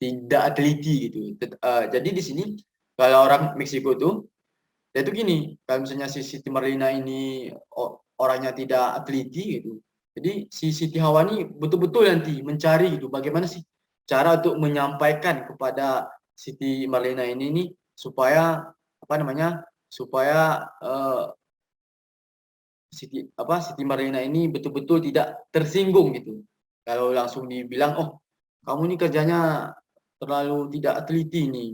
Tidak teliti gitu. Jadi di sini kalau orang Meksiko tuh ya itu gini, kalau misalnya si Siti Marlina ini orangnya tidak teliti gitu. Jadi si Siti Hawa ini betul-betul nanti mencari gitu bagaimana sih cara untuk menyampaikan kepada Siti Marlina ini nih supaya apa namanya? Supaya Siti Marlina ini betul-betul tidak tersinggung gitu. Kalau langsung dibilang, "Oh, kamu ini kerjanya terlalu tidak teliti nih,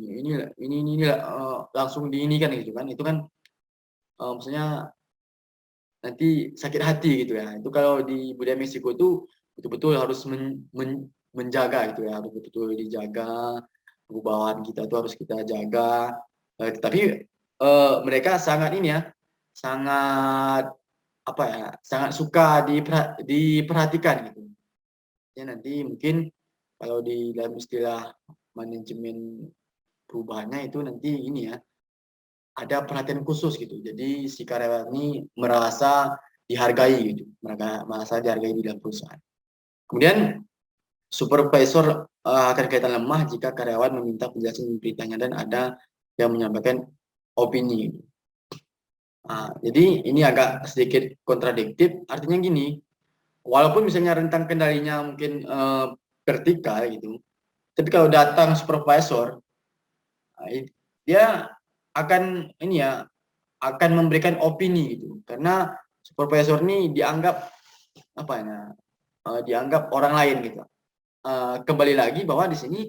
ini langsung diinikan gitu kan." Itu kan maksudnya nanti sakit hati gitu ya. Itu kalau di budaya Meksiko itu betul-betul harus menjaga gitu ya, harus betul-betul dijaga, kewibawaan kita itu harus kita jaga. Tetapi mereka sangat ini ya, sangat apa ya, sangat suka diperhatikan gitu. Ya nanti mungkin kalau di dalam istilah manajemen perubahannya itu nanti ini ya, ada perhatian khusus gitu. Jadi si karyawan ini merasa dihargai gitu, merasa dihargai di dalam perusahaan. Kemudian supervisor akan kelihatan lemah jika karyawan meminta penjelasan beritanya dan ada yang menyampaikan opini. Jadi ini agak sedikit kontradiktif. Artinya gini, walaupun misalnya rentang kendalinya mungkin vertikal gitu, tapi kalau datang supervisor, dia akan ini ya, akan memberikan opini gitu. Karena supervisor ini dianggap apa ya, dianggap orang lain gitu. Kembali lagi bahwa di sini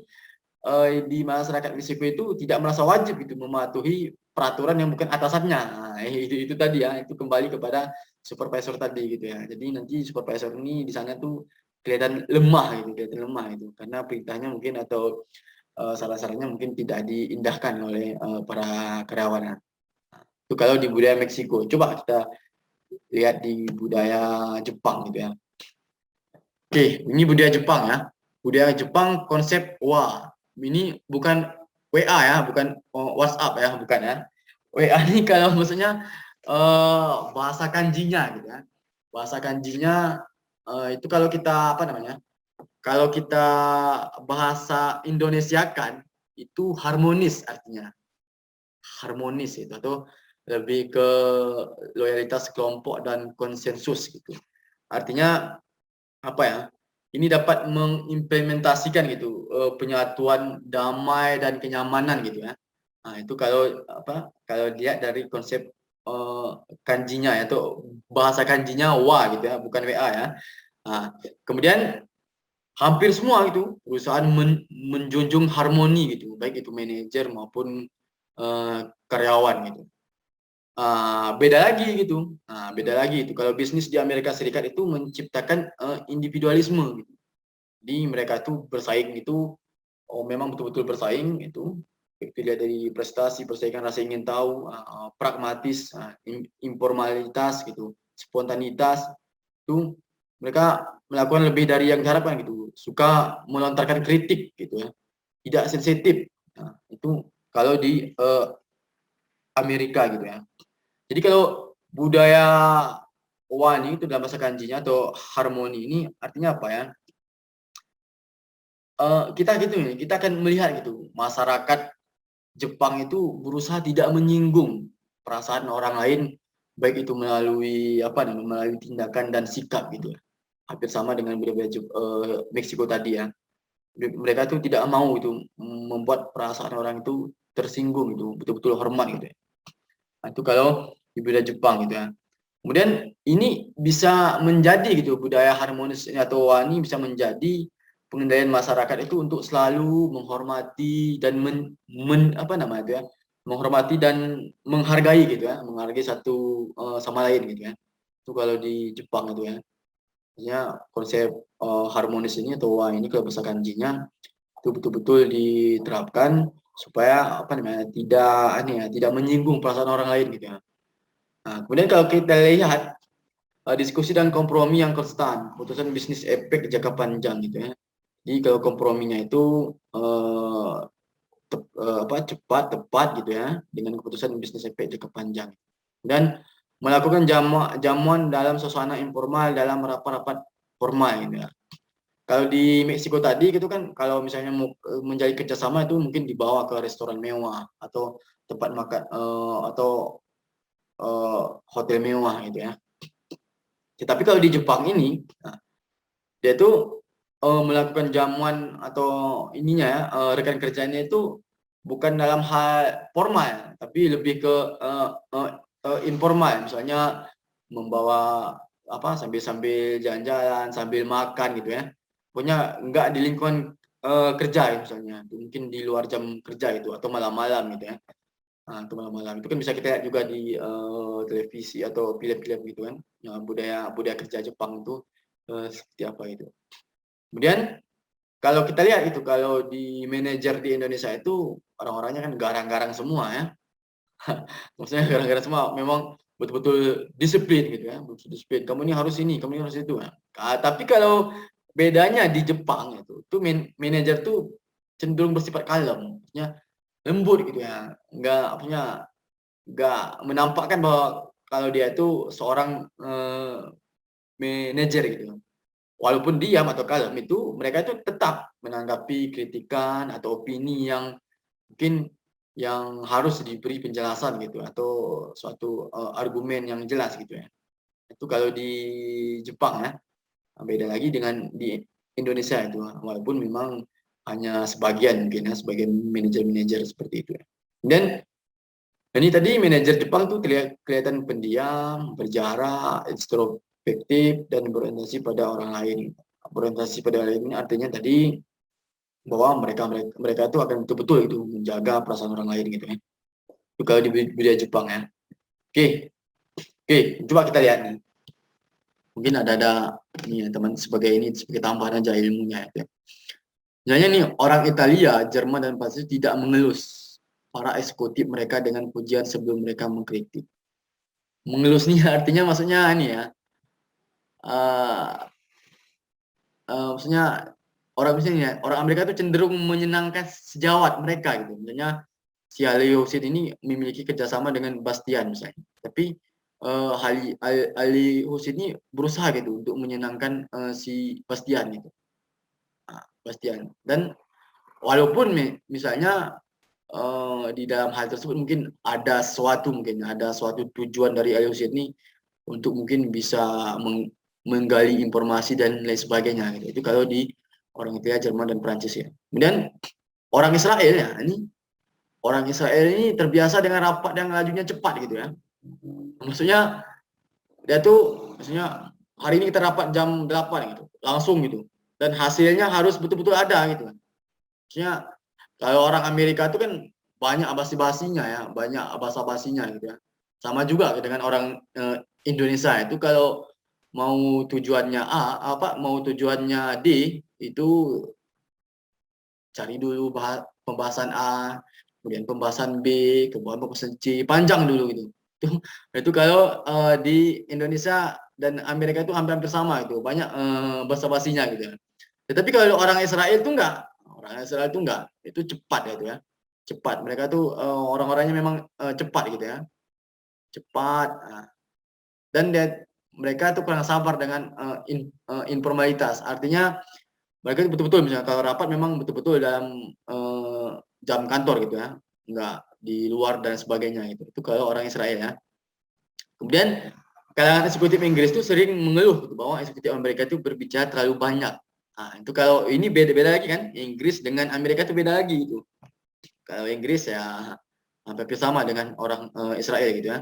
di masyarakat Meksiko itu tidak merasa wajib gitu mematuhi peraturan yang bukan atasannya. Itu tadi ya, itu kembali kepada supervisor tadi gitu ya. Jadi nanti supervisor ini di sana tuh kelihatan lemah gitu, karena perintahnya mungkin atau saran-sarannya mungkin tidak diindahkan oleh para karyawan. Itu kalau di budaya Meksiko. Coba kita lihat di budaya Jepang gitu ya. Oke, ini budaya Jepang ya. Budaya Jepang konsep ini bukan WA ya, bukan WhatsApp ya, bukan ya. WA ini kalau maksudnya bahasa kanjinya gitu ya. Bahasa kanjinya itu kalau kita apa namanya? Kalau kita bahasa Indonesiakan itu harmonis artinya. Harmonis itu atau lebih ke loyalitas kelompok dan konsensus gitu. Artinya apa ya? Ini dapat mengimplementasikan gitu penyatuan damai dan kenyamanan gitu ya. Itu kalau apa? Kalau dilihat dari konsep kanjinya ya, atau bahasa kanjinya wa gitu ya, bukan WA ya. Kemudian hampir semua itu perusahaan menjunjung harmoni gitu, baik itu manajer maupun karyawan gitu. Beda lagi gitu. Beda lagi itu kalau bisnis di Amerika Serikat itu menciptakan individualisme gitu. Jadi mereka tuh bersaing itu memang betul-betul bersaing itu. Dilihat dari prestasi, persaingan rasa ingin tahu, pragmatis, informalitas gitu, spontanitas itu mereka melakukan lebih dari yang diharapkan gitu. Suka melontarkan kritik gitu ya. Tidak sensitif. Itu kalau di Amerika gitu ya. Jadi kalau budaya wani itu dalam bahasa kanjinya atau harmoni ini artinya apa ya? Kita gitu ya, kita akan melihat gitu, masyarakat Jepang itu berusaha tidak menyinggung perasaan orang lain baik itu melalui melalui tindakan dan sikap gitu ya. Hampir sama dengan budaya Meksiko tadi ya. Mereka itu tidak mau itu membuat perasaan orang itu tersinggung itu, betul-betul hormat gitu ya. Nah, itu kalau di budaya Jepang gitu ya. Kemudian ini bisa menjadi gitu budaya harmonis atau wani bisa menjadi pengendalian masyarakat itu untuk selalu menghormati dan menghormati dan menghargai gitu ya, menghargai satu sama lain gitu ya. Itu kalau di Jepang itu ya. Maksudnya konsep harmonis ini atau wa ini kalau bahasa kanjinya itu betul-betul diterapkan supaya tidak menyinggung perasaan orang lain gitu ya. Nah, kemudian kalau kita lihat diskusi dan kompromi yang konstan, putusan bisnis efek jangka panjang gitu ya. Jadi kalau komprominya itu cepat, tepat gitu ya, dengan keputusan bisnis efek jangka panjang. Dan melakukan jamuan dalam suasana informal dalam rapat-rapat formal gitu ya. Kalau di Meksiko tadi gitu kan, kalau misalnya mau menjadi kerjasama itu mungkin dibawa ke restoran mewah atau tempat makan atau hotel mewah gitu ya. Tetapi kalau di Jepang ini, dia itu melakukan jamuan atau ininya ya, rekan kerjanya itu bukan dalam hal formal, tapi lebih ke informal. Misalnya membawa sambil jalan-jalan, sambil makan gitu ya. Pokoknya nggak di lingkungan kerja ya misalnya, mungkin di luar jam kerja itu atau malam-malam gitu ya. Nah, itu malam-malam itu kan bisa kita lihat juga di televisi atau film-film gitu kan, yang budaya budaya kerja Jepang itu seperti apa itu. Kemudian kalau kita lihat itu kalau di manajer di Indonesia itu orang-orangnya kan garang-garang semua ya. Maksudnya garang-garang semua, memang betul-betul disiplin gitu ya, betul disiplin. Kamu ini harus ini, kamu ini harus itu. Nah, tapi kalau bedanya di Jepang itu manajer tuh cenderung bersifat kalem, maksudnya lembut gitu ya, nggak menampakkan bahwa kalau dia itu seorang manajer gitu. Walaupun diam atau kalem itu, mereka itu tetap menanggapi kritikan atau opini yang mungkin yang harus diberi penjelasan gitu atau suatu argumen yang jelas gitu ya. Itu kalau di Jepang ya. Beda lagi dengan di Indonesia itu, walaupun memang hanya sebagian mungkin ya, sebagian manajer-manajer seperti itu ya. Dan ini tadi manajer Jepang tuh kelihatan pendiam, berjarak, introspektif, dan berorientasi pada orang lain. Berorientasi pada orang lain ini artinya tadi bahwa mereka itu akan betul-betul itu menjaga perasaan orang lain gitu ya. Itu kalau di budaya Jepang ya. Oke, coba kita lihat nih. Mungkin ada nih ya, teman sebagai tambahan aja ilmunya ya. Misalnya nih orang Italia, Jerman dan Prancis tidak mengelus para eksekutif mereka dengan pujian sebelum mereka mengkritik. Mengelus nih artinya maksudnya ini ya. Maksudnya orang Amerika itu cenderung menyenangkan sejawat mereka gitu. Misalnya si Halil ini memiliki kerjasama dengan Bastian misalnya. Tapi Ali ini berusaha gitu untuk menyenangkan si Bastian gitu. Nah, Bastian. Dan walaupun misalnya di dalam hal tersebut mungkin ada suatu tujuan dari Ali ini untuk mungkin bisa menggali informasi dan lain sebagainya gitu. Itu kalau di orang Italia, Jerman dan Prancis ya. Kemudian orang Israel ya, orang Israel ini terbiasa dengan rapat dan lajunya cepat gitu ya. Maksudnya dia tuh hari ini kita rapat jam 8 gitu, langsung gitu. Dan hasilnya harus betul-betul ada gitu. Maksudnya kalau orang Amerika itu kan banyak basa-basinya ya, banyak basa-basinya gitu ya. Sama juga dengan orang Indonesia itu kalau mau tujuannya mau tujuannya D itu cari dulu pembahasan A, kemudian pembahasan B, kemudian pembahasan C, panjang dulu gitu. Itu kalau di Indonesia dan Amerika itu hampir sama itu, banyak basa-basinya gitu ya. Tetapi kalau orang Israel itu enggak, itu cepat ya itu ya. Cepat, mereka tuh orang-orangnya memang cepat gitu ya. Cepat. Dan mereka tuh kurang sabar dengan informalitas. Artinya mereka itu betul-betul misalnya kalau rapat memang betul-betul dalam jam kantor gitu ya, nggak di luar dan sebagainya gitu. Itu kalau orang Israel ya. Kemudian kalangan eksekutif Inggris itu sering mengeluh gitu, bahwa eksekutif Amerika itu berbicara terlalu banyak. Nah, itu kalau ini beda-beda lagi kan, Inggris dengan Amerika itu beda lagi itu. Kalau Inggris ya hampir sama dengan orang Israel gitu ya.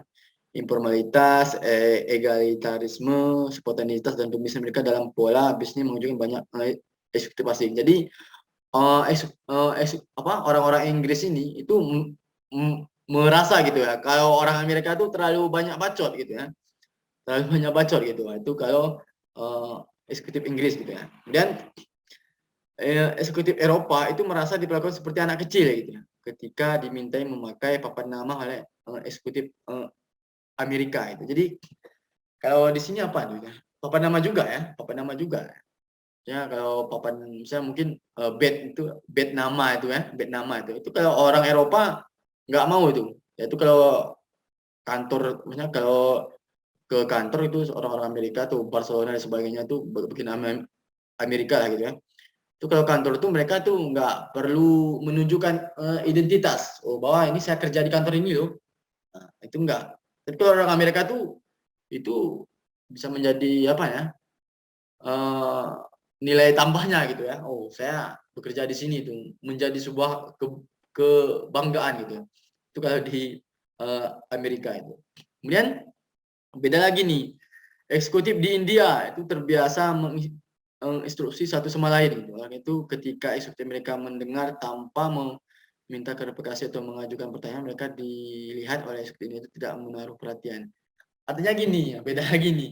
Informalitas, egalitarisme, spontanitas dan dominasi mereka dalam pola bisnis menunjukkan banyak eksekutif asing. Jadi orang-orang Inggris ini itu merasa gitu ya, kalau orang Amerika itu terlalu banyak bacot gitu ya, terlalu banyak bacot gitu. Itu kalau eksekutif Inggris gitu ya. Kemudian eksekutif Eropa itu merasa diperlakukan seperti anak kecil gitu ya, ketika dimintai memakai papan nama oleh eksekutif Amerika itu. Jadi kalau di sini apa tuh ya? Papan nama juga ya, papan nama juga. Ya kalau papan misalnya mungkin bed nama itu ya, bed nama itu. Itu kalau orang Eropa nggak mau itu. Ya itu kalau kantor, misalnya kalau ke kantor itu orang-orang Amerika tuh Barcelona dan sebagainya tuh bikin Amerika lah gitu ya. Itu kalau kantor itu mereka tuh nggak perlu menunjukkan identitas. Oh bahwa ini saya kerja di kantor ini loh. Nah, itu enggak. Tapi kalau orang Amerika tuh itu bisa menjadi apa ya? eh, Nilai tambahnya gitu ya. Oh, saya bekerja di sini itu menjadi sebuah kebanggaan gitu. Itu kalau di Amerika itu. Kemudian beda lagi nih. Eksekutif di India itu terbiasa menginstruksi satu sama lain gitu. Itu ketika eksekutif mereka mendengar tanpa meminta klarifikasi atau mengajukan pertanyaan, mereka dilihat oleh eksekutif itu tidak menaruh perhatian. Artinya gini, ya, beda lagi nih.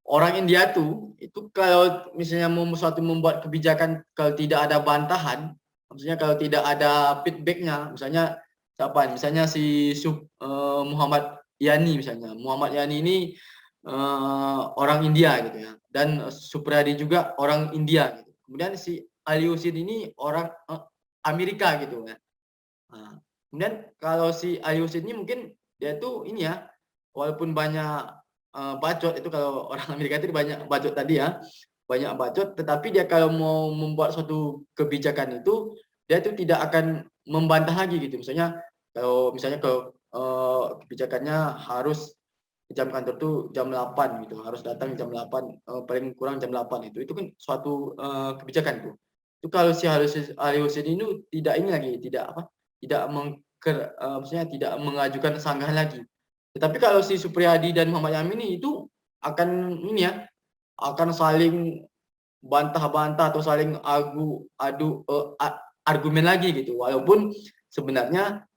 Orang India tuh itu kalau misalnya mau suatu membuat kebijakan, kalau tidak ada bantahan, maksudnya kalau tidak ada feedbacknya, misalnya siapa? Misalnya si Muhammad Yani misalnya. Muhammad Yani ini orang India gitu ya, dan Supriyadi juga orang India gitu. Kemudian si Ali Husin ini orang Amerika gitu ya. Nah, kemudian kalau si Ali Husin ini mungkin dia tuh ini ya, walaupun banyak bacot itu, kalau orang Amerika itu banyak bacot tadi ya, banyak bacot, tetapi dia kalau mau membuat suatu kebijakan itu, dia itu tidak akan membantah lagi gitu. Misalnya kalau kebijakannya harus jam kantor tuh jam 8 gitu, harus datang jam 8, paling kurang jam 8 itu kan suatu kebijakan tuh. Itu kalau si Ali Husin ini tidak ini lagi, tidak apa, tidak maksudnya tidak mengajukan sanggahan lagi. Tetapi kalau si Supriyadi dan Muhammad Yamin itu akan ini ya, akan saling bantah-bantah atau saling adu argumen lagi gitu. Walaupun sebenarnya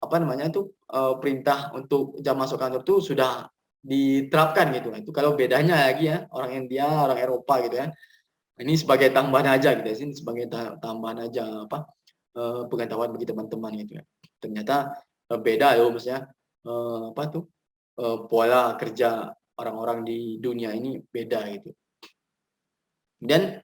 apa namanya itu perintah untuk jam masuk kantor itu sudah diterapkan gitu. Itu kalau bedanya lagi ya, orang India, orang Eropa gitu ya. Ini sebagai tambahan aja gitu ya, ini sebagai tambahan aja apa pengetahuan bagi teman-teman gitu ya. Ternyata beda loh maksudnya apa tuh pola kerja orang-orang di dunia ini beda gitu. Dan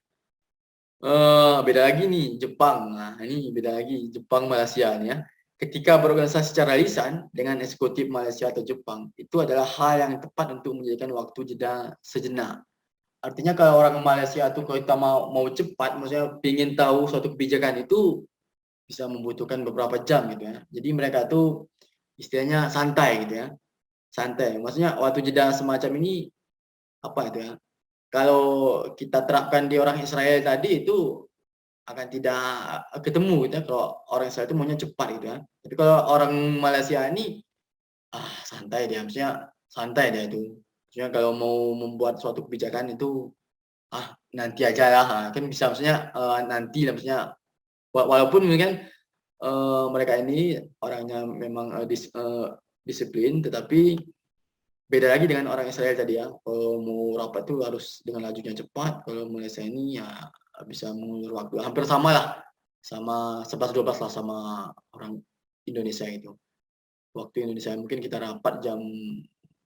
beda lagi nih Jepang. Nah, ini beda lagi Jepang Malaysia nih ya. Ketika berorganisasi secara lisan dengan eksekutif Malaysia atau Jepang, itu adalah hal yang tepat untuk menjadikan waktu jeda sejenak. Artinya kalau orang Malaysia itu kalau kita mau cepat, maksudnya ingin tahu suatu kebijakan itu bisa membutuhkan beberapa jam gitu ya. Jadi mereka tuh istilahnya santai gitu ya. Santai. Maksudnya waktu jeda semacam ini apa itu ya? Kalau kita terapkan di orang Israel tadi itu akan tidak ketemu gitu ya. Kalau orang Israel itu maunya cepat gitu ya. Tapi kalau orang Malaysia ini santai dia, maksudnya santai dia itu. Maksudnya kalau mau membuat suatu kebijakan itu nanti aja lah, kan bisa maksudnya nanti lah, maksudnya walaupun mungkin mereka ini orangnya memang disiplin, tetapi beda lagi dengan orang Israel tadi ya. Kalau mau rapat tuh harus dengan lajunya cepat. Kalau Malaysia ini ya bisa mengulur waktu. Hampir sama lah, sama 11-12 lah sama orang Indonesia itu. Waktu Indonesia mungkin kita rapat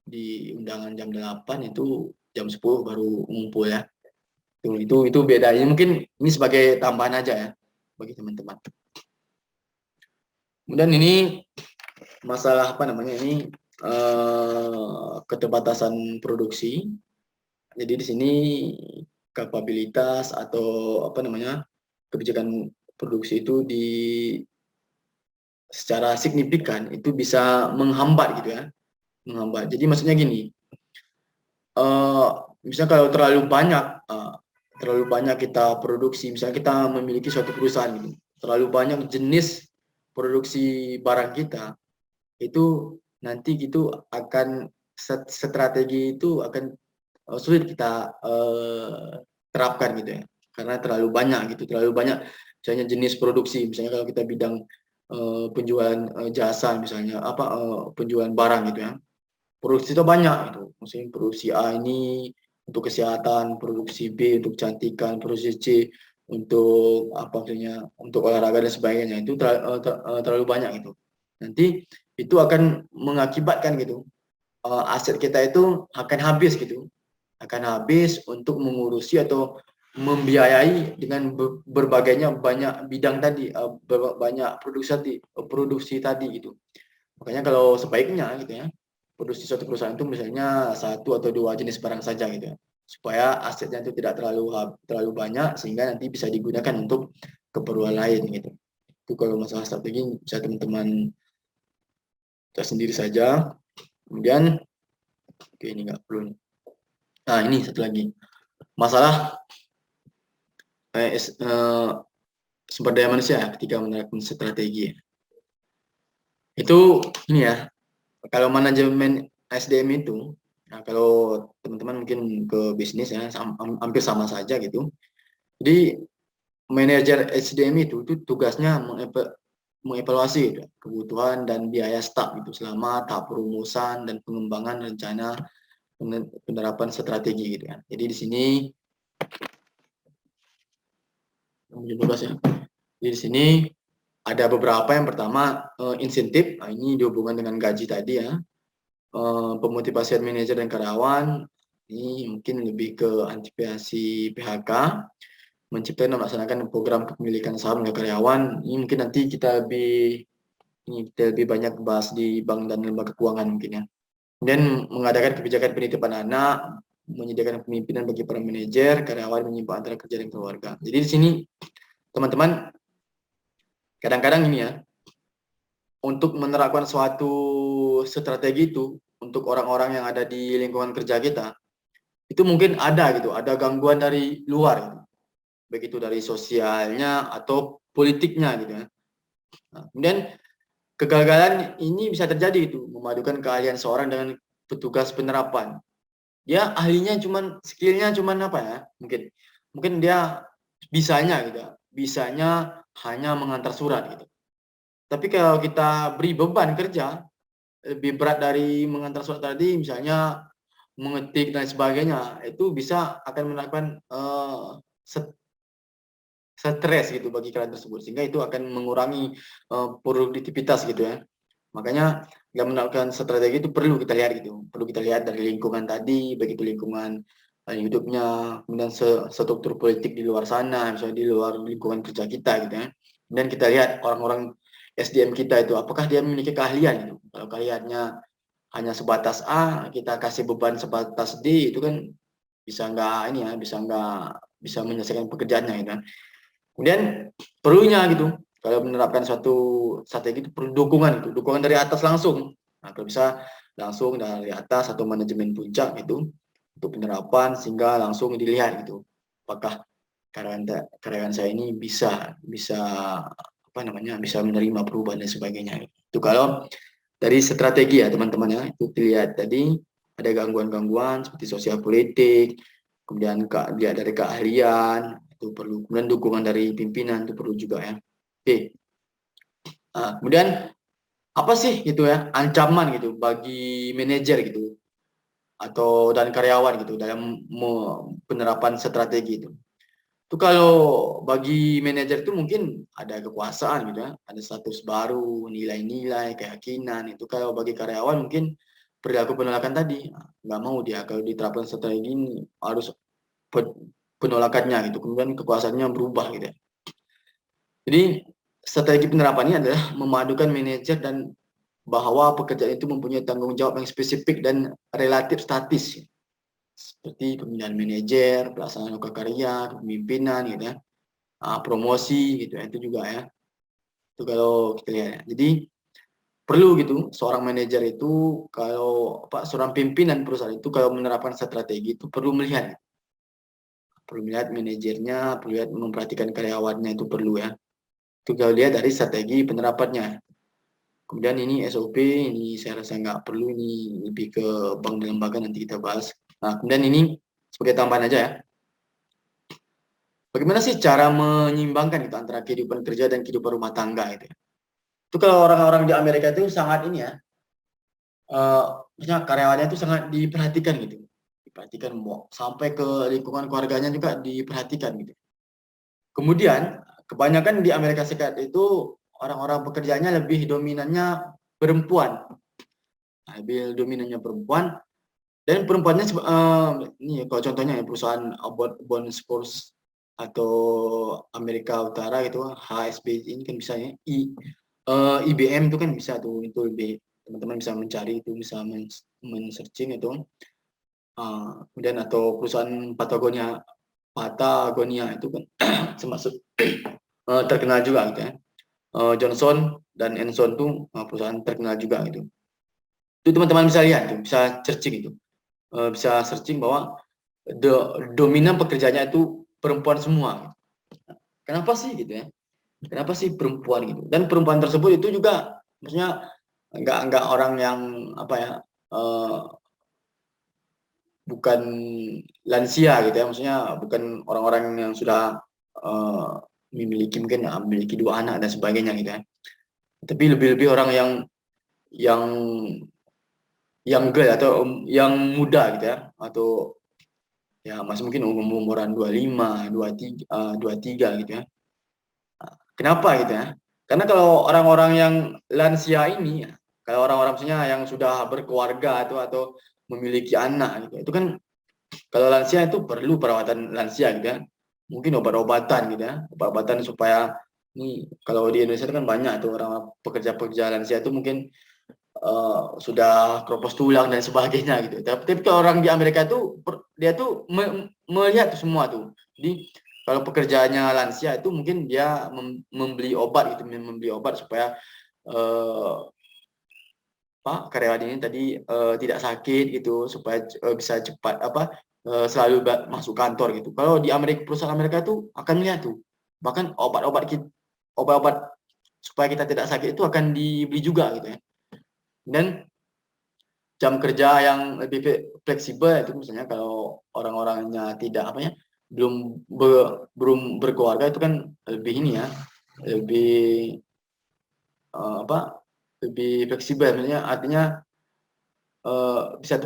di undangan jam 8, itu jam 10 baru ngumpul ya. Itu bedanya. Mungkin ini sebagai tambahan aja ya bagi teman-teman. Kemudian ini masalah apa namanya ini keterbatasan produksi. Jadi di sini kapabilitas atau apa namanya kebijakan produksi itu secara signifikan itu bisa menghambat gitu ya, menghambat. Jadi maksudnya gini, misalnya kalau terlalu banyak kita produksi, misalnya kita memiliki suatu perusahaan gitu, terlalu banyak jenis produksi barang kita, itu nanti gitu akan strategi itu akan sulit kita terapkan gitu ya, karena terlalu banyak gitu, terlalu banyak misalnya jenis produksi. Misalnya kalau kita bidang penjualan jasa, misalnya penjualan barang gitu ya, produksi itu banyak gitu. Maksudnya produksi A ini untuk kesehatan, produksi B untuk kecantikan, produksi C untuk apa maksudnya untuk olahraga dan sebagainya. Itu terlalu banyak gitu. Nanti itu akan mengakibatkan gitu aset kita itu akan habis gitu, akan habis untuk mengurusi atau membiayai dengan berbagainya banyak bidang tadi, banyak produksi tadi gitu. Makanya kalau sebaiknya gitu ya, produksi suatu perusahaan itu misalnya satu atau dua jenis barang saja gitu ya, supaya asetnya itu tidak terlalu banyak sehingga nanti bisa digunakan untuk keperluan lain gitu. Itu kalau masalah strategi bisa teman-teman cek sendiri saja. Kemudian, oke ini nggak perlu nih. Nah ini satu lagi, masalah sumber daya manusia ketika menerapkan strategi. Itu ini ya, kalau manajemen SDM itu, nah kalau teman-teman mungkin ke bisnis ya, hampir sama saja gitu. Jadi manajer SDM itu tugasnya mengevaluasi gitu, kebutuhan dan biaya staf itu selama tahap perumusan dan pengembangan rencana penerapan strategi gitu ya. Jadi di sini ya. Jadi di sini ada beberapa. Yang pertama insentif. Nah, ini dihubungkan dengan gaji tadi ya. Pemotivasian manajer dan karyawan, ini mungkin lebih ke antisipasi PHK, menciptakan dan melaksanakan program kepemilikan saham ke karyawan. Ini mungkin nanti kita lebih banyak bahas di bank dan lembaga keuangan mungkin ya. Kemudian mengadakan kebijakan penitipan anak, menyediakan pemimpinan bagi para manajer, karyawan, menyimpang antara kerja dan keluarga. Jadi di sini teman-teman kadang-kadang ini ya, untuk menerapkan suatu strategi itu untuk orang-orang yang ada di lingkungan kerja kita, itu mungkin ada gangguan dari luar gitu. Baik itu dari sosialnya atau politiknya gitu ya. Nah, kemudian kegagalan ini bisa terjadi itu memadukan keahlian seorang dengan petugas penerapan. Dia ahlinya skillnya cuman apa ya? Mungkin dia bisanya gitu. Bisanya hanya mengantar surat gitu. Tapi kalau kita beri beban kerja lebih berat dari mengantar surat tadi, misalnya mengetik dan sebagainya, itu bisa akan menyebabkan stres gitu bagi kalian tersebut, sehingga itu akan mengurangi produktivitas gitu ya. Makanya dalam melakukan strategi itu perlu kita lihat gitu, perlu kita lihat dari lingkungan tadi, baik itu lingkungan hidupnya, kemudian struktur politik di luar sana, misalnya di luar lingkungan kerja kita gitu ya. Dan kita lihat orang-orang SDM kita itu apakah dia memiliki keahlian gitu. Kalau keahliannya hanya sebatas A, kita kasih beban sebatas D, itu kan bisa menyelesaikan pekerjaannya gitu kan. Kemudian perlunya gitu, kalau menerapkan suatu strategi itu perlu dukungan dari atas langsung. Nah, kalau bisa langsung dari atas atau manajemen puncak gitu untuk penerapan, sehingga langsung dilihat gitu apakah karyawan saya ini bisa bisa menerima perubahan dan sebagainya. Itu kalau dari strategi ya teman-teman ya, itu dilihat tadi ada gangguan-gangguan seperti sosial politik, kemudian dilihat dari keahlian itu perlu, kemudian dukungan dari pimpinan itu perlu juga ya. Oke. Nah, kemudian apa sih gitu ya ancaman gitu bagi manajer gitu atau dan karyawan gitu dalam penerapan strategi itu. Itu kalau bagi manajer itu mungkin ada kekuasaan gitu ya, ada status baru, nilai-nilai, keyakinan. Itu kalau bagi karyawan mungkin perilaku penolakan tadi, nggak mau dia kalau diterapkan strategi ini harus penolakannya gitu, kemudian kekuasaannya berubah gitu ya. Jadi strategi penerapannya adalah memadukan manajer dan bahwa pekerjaan itu mempunyai tanggung jawab yang spesifik dan relatif statis. Seperti pemilihan manajer, pelaksanaan loka karya, kepemimpinan gitu ya. Promosi gitu ya, itu juga ya. Itu kalau kita lihat ya. Jadi perlu gitu seorang manajer itu kalau seorang pimpinan perusahaan itu kalau menerapkan strategi itu perlu melihat manajernya, perlu lihat memperhatikan karyawannya itu perlu ya. Itu kalau lihat dari strategi penerapannya. Kemudian ini SOP, ini saya rasa nggak perlu, ini lebih ke bank dan lembaga nanti kita bahas. Nah, kemudian ini sebagai tambahan aja ya. Bagaimana sih cara menyeimbangkan itu antara kehidupan kerja dan kehidupan rumah tangga itu ya? Itu kalau orang-orang di Amerika itu sangat ini ya, maksudnya karyawannya itu sangat diperhatikan gitu. Diperhatikan sampai ke lingkungan keluarganya juga diperhatikan gitu. Kemudian kebanyakan di Amerika Serikat itu orang-orang pekerjaannya lebih dominannya perempuan. Lebih dominannya perempuan dan perempuannya ini kalau contohnya ya perusahaan Bond Sports atau Amerika Utara gitu HSB ini kan bisa ya IBM itu kan bisa tuh itu lebih teman-teman bisa mencari itu bisa men-searching itu kemudian atau perusahaan Patagonia itu kan termasuk terkenal juga gitu ya. Johnson dan Enson tuh perusahaan terkenal juga gitu. Itu teman-teman bisa lihat tuh, bisa searching itu. Bisa searching bahwa dominan pekerjaannya itu perempuan semua. Kenapa sih gitu ya? Kenapa sih perempuan gitu? Dan perempuan tersebut itu juga maksudnya enggak orang yang apa ya bukan lansia gitu ya, maksudnya bukan orang-orang yang sudah memiliki mungkin memiliki 2 anak dan sebagainya gitu ya. Tapi lebih-lebih orang yang girl atau yang muda gitu ya atau ya masih mungkin umuran 25, 23 gitu ya. Kenapa gitu ya? Karena kalau orang-orang yang lansia ini ya, kalau orang-orang maksudnya yang sudah berkeluarga atau memiliki anak gitu, itu kan kalau lansia itu perlu perawatan lansia gitu ya. Mungkin obat-obatan gitu ya, obat-obatan supaya ini kalau di Indonesia itu kan banyak tuh orang pekerja-pekerja lansia itu mungkin sudah keropos tulang dan sebagainya gitu. Tapi kalau orang di Amerika itu dia tuh melihat tuh semua tuh. Jadi kalau pekerjaannya lansia itu mungkin dia membeli obat gitu, membeli obat supaya karyawan ini tadi tidak sakit gitu, supaya bisa cepat selalu masuk kantor gitu. Kalau di perusahaan Amerika itu akan lihat tuh, bahkan obat-obat supaya kita tidak sakit itu akan dibeli juga gitu ya. Dan jam kerja yang lebih fleksibel itu misalnya kalau orang-orangnya tidak belum berkeluarga itu kan lebih ini ya, lebih lebih fleksibel misalnya artinya bisa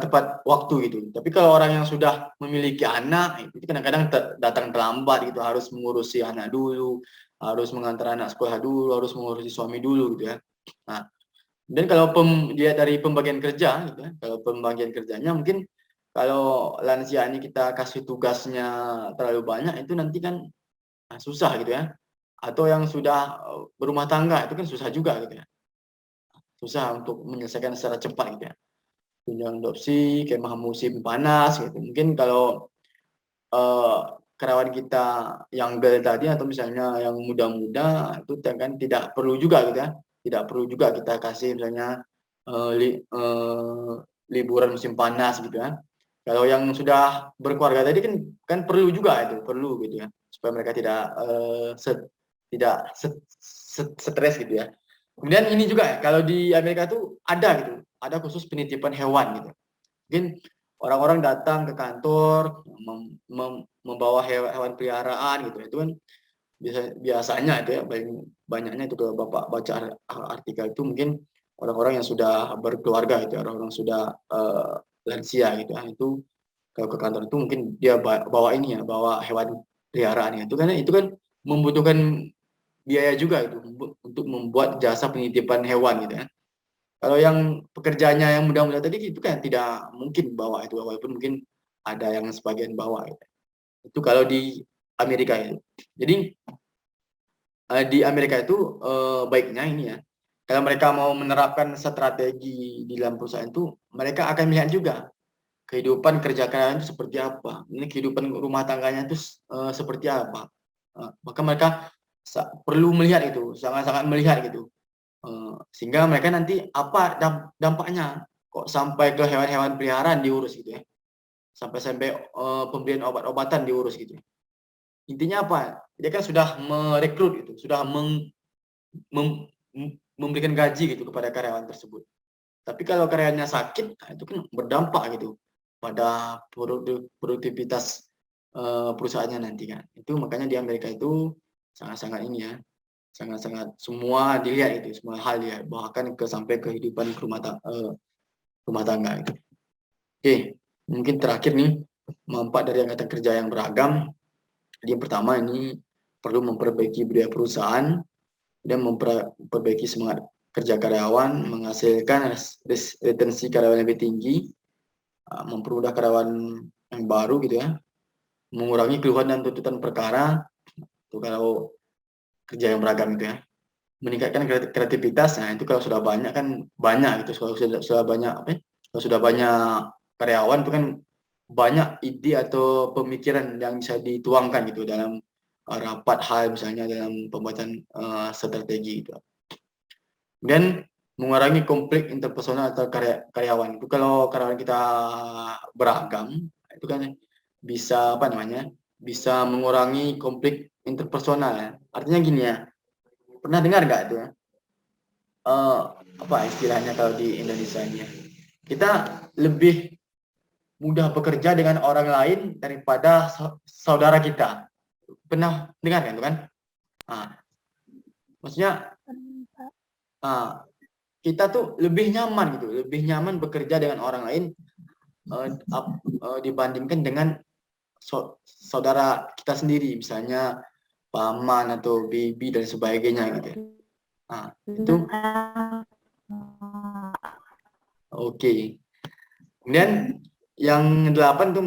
tepat waktu gitu. Tapi kalau orang yang sudah memiliki anak itu kadang-kadang datang terlambat gitu, harus mengurusi anak dulu, harus mengantar anak sekolah dulu, harus mengurusi suami dulu gitu ya. Nah, dan kalau dia dari pembagian kerja gitu ya, kalau pembagian kerjanya mungkin kalau lansia ini kita kasih tugasnya terlalu banyak itu nanti kan susah gitu ya. Atau yang sudah berumah tangga itu kan susah juga gitu ya. Susah untuk menyelesaikan secara cepat gitu ya. Tunjangan adopsi, kemah musim panas gitu. Mungkin kalau karyawan kita yang girl tadi atau misalnya yang muda-muda itu kan tidak perlu juga gitu ya. Tidak perlu juga kita kasih misalnya liburan musim panas gitu ya. Kalau yang sudah berkeluarga tadi kan perlu juga itu, perlu gitu ya. Supaya mereka tidak stres gitu ya. Kemudian ini juga ya, kalau di Amerika tuh ada gitu, ada khusus penitipan hewan gitu. Mungkin orang-orang datang ke kantor membawa hewan peliharaan gitu. Itu kan biasanya itu ya banyaknya itu kalau Bapak baca artikel itu mungkin orang-orang yang sudah berkeluarga itu, orang-orang sudah lansia gitu ya. Itu kalau ke kantor itu mungkin dia bawa hewan peliharaan itu karena itu kan membutuhkan biaya juga itu untuk membuat jasa penitipan hewan gitu ya. Kalau yang pekerjaannya yang muda-muda tadi itu kan tidak mungkin bawa itu walaupun mungkin ada yang sebagian bawa gitu. Itu kalau di Amerika itu. Jadi di Amerika itu baiknya ini ya. Kalau mereka mau menerapkan strategi di dalam perusahaan itu, mereka akan melihat juga kehidupan kerja karyawan itu seperti apa. Ini kehidupan rumah tangganya itu seperti apa. Maka mereka perlu melihat itu, sangat-sangat melihat gitu. Sehingga mereka nanti apa dampaknya, kok sampai ke hewan-hewan peliharaan diurus gitu ya, sampai pemberian obat-obatan diurus gitu. Intinya apa? Dia kan sudah merekrut gitu, sudah memberikan gaji gitu kepada karyawan tersebut. Tapi kalau karyawannya sakit, nah itu kan berdampak gitu pada produktivitas perusahaannya nanti kan. Itu makanya di Amerika itu sangat-sangat ini ya, sangat-sangat semua dilihat itu, semua hal dilihat, bahkan sampai kehidupan rumah tangga itu. Oke, mungkin terakhir nih, manfaat dari angkatan kerja yang beragam. Jadi yang pertama ini perlu memperbaiki budaya perusahaan dan memperbaiki semangat kerja karyawan, menghasilkan retensi karyawan lebih tinggi, mempermudah karyawan yang baru gitu ya, mengurangi keluhan dan tuntutan perkara, itu kalau kerja yang beragam gitu ya, meningkatkan kreativitas. Nah itu kalau sudah banyak kan banyak gitu, kalau sudah banyak apa ya, kalau sudah banyak karyawan itu kan banyak ide atau pemikiran yang bisa dituangkan gitu dalam rapat hal, misalnya dalam pembuatan strategi gitu. Dan mengurangi konflik interpersonal atau karyawan. Itu kalau karyawan kita beragam, itu kan bisa apa namanya? Bisa mengurangi konflik interpersonal ya. Artinya gini ya. Pernah dengar nggak itu ya? Apa istilahnya kalau di Indonesia ini ya? Kita lebih mudah bekerja dengan orang lain daripada saudara kita. Pernah dengar kan itu kan? Nah, maksudnya kita tuh lebih nyaman gitu, lebih nyaman bekerja dengan orang lain dibandingkan dengan saudara kita sendiri, misalnya paman atau bibi dan sebagainya gitu. Nah, itu oke. Kemudian yang 8 tuh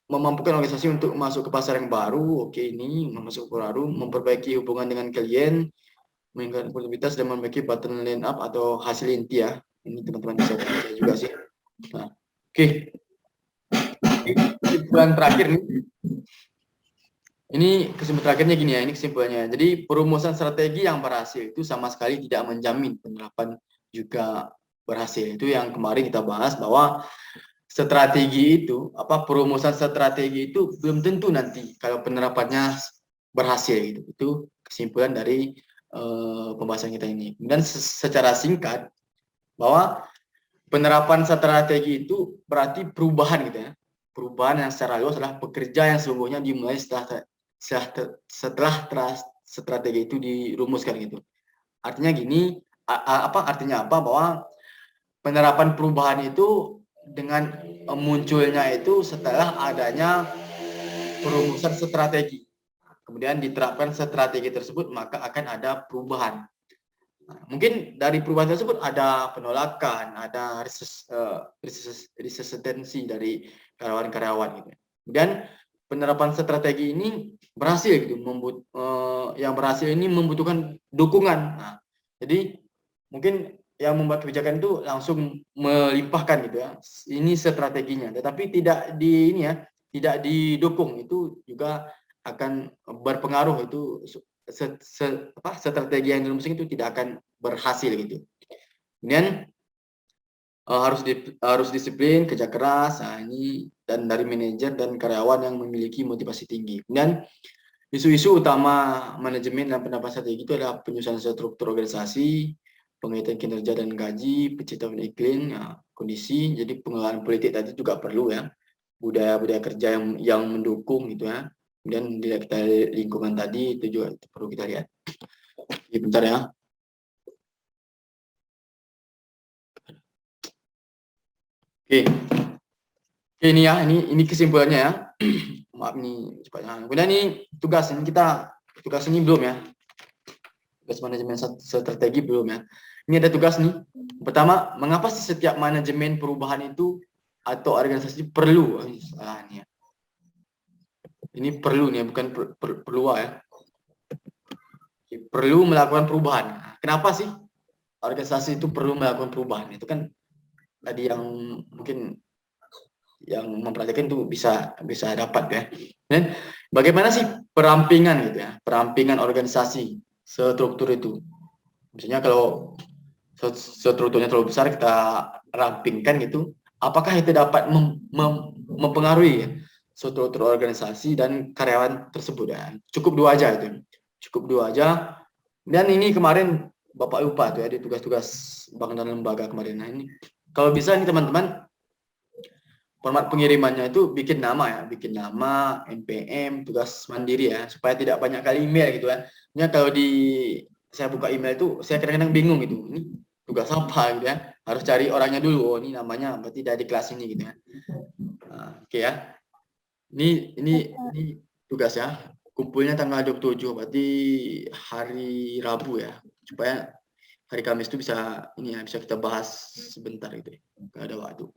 memampukan organisasi untuk masuk ke pasar yang baru. Oke, ini masuk ke baru, memperbaiki hubungan dengan klien, meningkatkan produktivitas dan memiliki pattern line up atau hasil inti ya. Ini teman-teman bisa baca juga sih. Nah, oke. Kesimpulan terakhir nih. Ini kesimpulan terakhirnya gini ya, ini kesimpulannya. Jadi perumusan strategi yang berhasil itu sama sekali tidak menjamin penerapan juga berhasil. Itu yang kemarin kita bahas bahwa strategi itu, perumusan strategi itu belum tentu nanti kalau penerapannya berhasil gitu. Itu kesimpulan dari pembahasan kita ini. Dan secara singkat bahwa penerapan strategi itu berarti perubahan gitu ya. Perubahan yang secara luas adalah pekerja yang sesungguhnya dimulai setelah strategi itu dirumuskan gitu. Artinya gini, artinya apa? Bahwa penerapan perubahan itu dengan munculnya itu setelah adanya perumusan strategi. Kemudian diterapkan strategi tersebut, maka akan ada perubahan. Nah, mungkin dari perubahan tersebut ada penolakan, ada resistensi dari karyawan-karyawan gitu. Kemudian penerapan strategi ini berhasil gitu, yang berhasil ini membutuhkan dukungan. Nah, jadi mungkin yang membuat kebijakan itu langsung melimpahkan gitu ya, ini strateginya, tetapi tidak tidak didukung, itu juga akan berpengaruh, itu strategi yang dirumuskan itu tidak akan berhasil gitu. Kemudian harus disiplin, kerja keras, nah ini, dan dari manajer dan karyawan yang memiliki motivasi tinggi. Kemudian isu-isu utama manajemen dan penerapan strategi itu adalah penyusunan struktur organisasi, pengajian kinerja dan gaji, penciptaan iklim, ya, kondisi. Jadi pengelolaan politik tadi juga perlu ya, budaya kerja yang mendukung gitu ya. Kemudian dilihat kita lingkungan tadi itu juga perlu kita lihat. Jadi bentar ya. Oke. Oke, ini ya, ini kesimpulannya ya. Maaf nih cepatnya. Kemudian ini tugas ini belum ya. Tugas manajemen strategi belum ya. Ini ada tugas nih. Pertama, mengapa sih setiap manajemen perubahan itu atau organisasi perlu? Salahnya. Ini perlu nih, bukan perlu ya. Perlu melakukan perubahan. Kenapa sih organisasi itu perlu melakukan perubahan? Itu kan tadi yang mungkin yang mempelajari itu bisa dapat ya. Dan bagaimana sih perampingan gitu ya, perampingan organisasi struktur itu? Misalnya kalau strukturnya terlalu besar kita rampingkan gitu, apakah itu dapat mempengaruhi struktur organisasi dan karyawan tersebut ya. Cukup 2 aja itu. Cukup 2 aja. Dan ini kemarin Bapak lupa tuh ya di tugas-tugas bank dan lembaga kemarin. Nah ini kalau bisa nih teman-teman format pengirimannya itu bikin nama ya, bikin nama, NPM, tugas mandiri ya, supaya tidak banyak kali email gitu ya. Ini kalau saya buka email itu saya kadang-kadang bingung gitu. Ini tugas apa gitu ya. Harus cari orangnya dulu. Oh, ini namanya berarti dari kelas ini gitu ya. Nah, oke ya. Ini tugas ya. Kumpulnya tanggal 27 berarti hari Rabu ya. Supaya hari Kamis itu bisa ini ya, bisa kita bahas sebentar gitu ya. Gak ada waktu.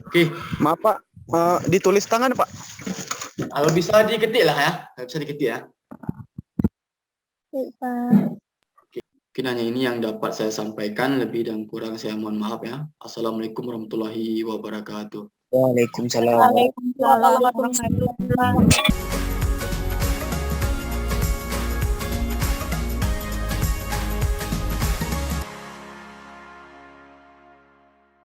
Oke. Maaf Pak, ditulis tangan Pak. Kalau bisa diketik lah ya. Kalau bisa diketik ya. Mungkin hanya ini yang dapat saya sampaikan, lebih dan kurang saya mohon maaf ya. Assalamualaikum warahmatullahi wabarakatuh. Waalaikumsalam. Waalaikumsalam warahmatullahi wabarakatuh.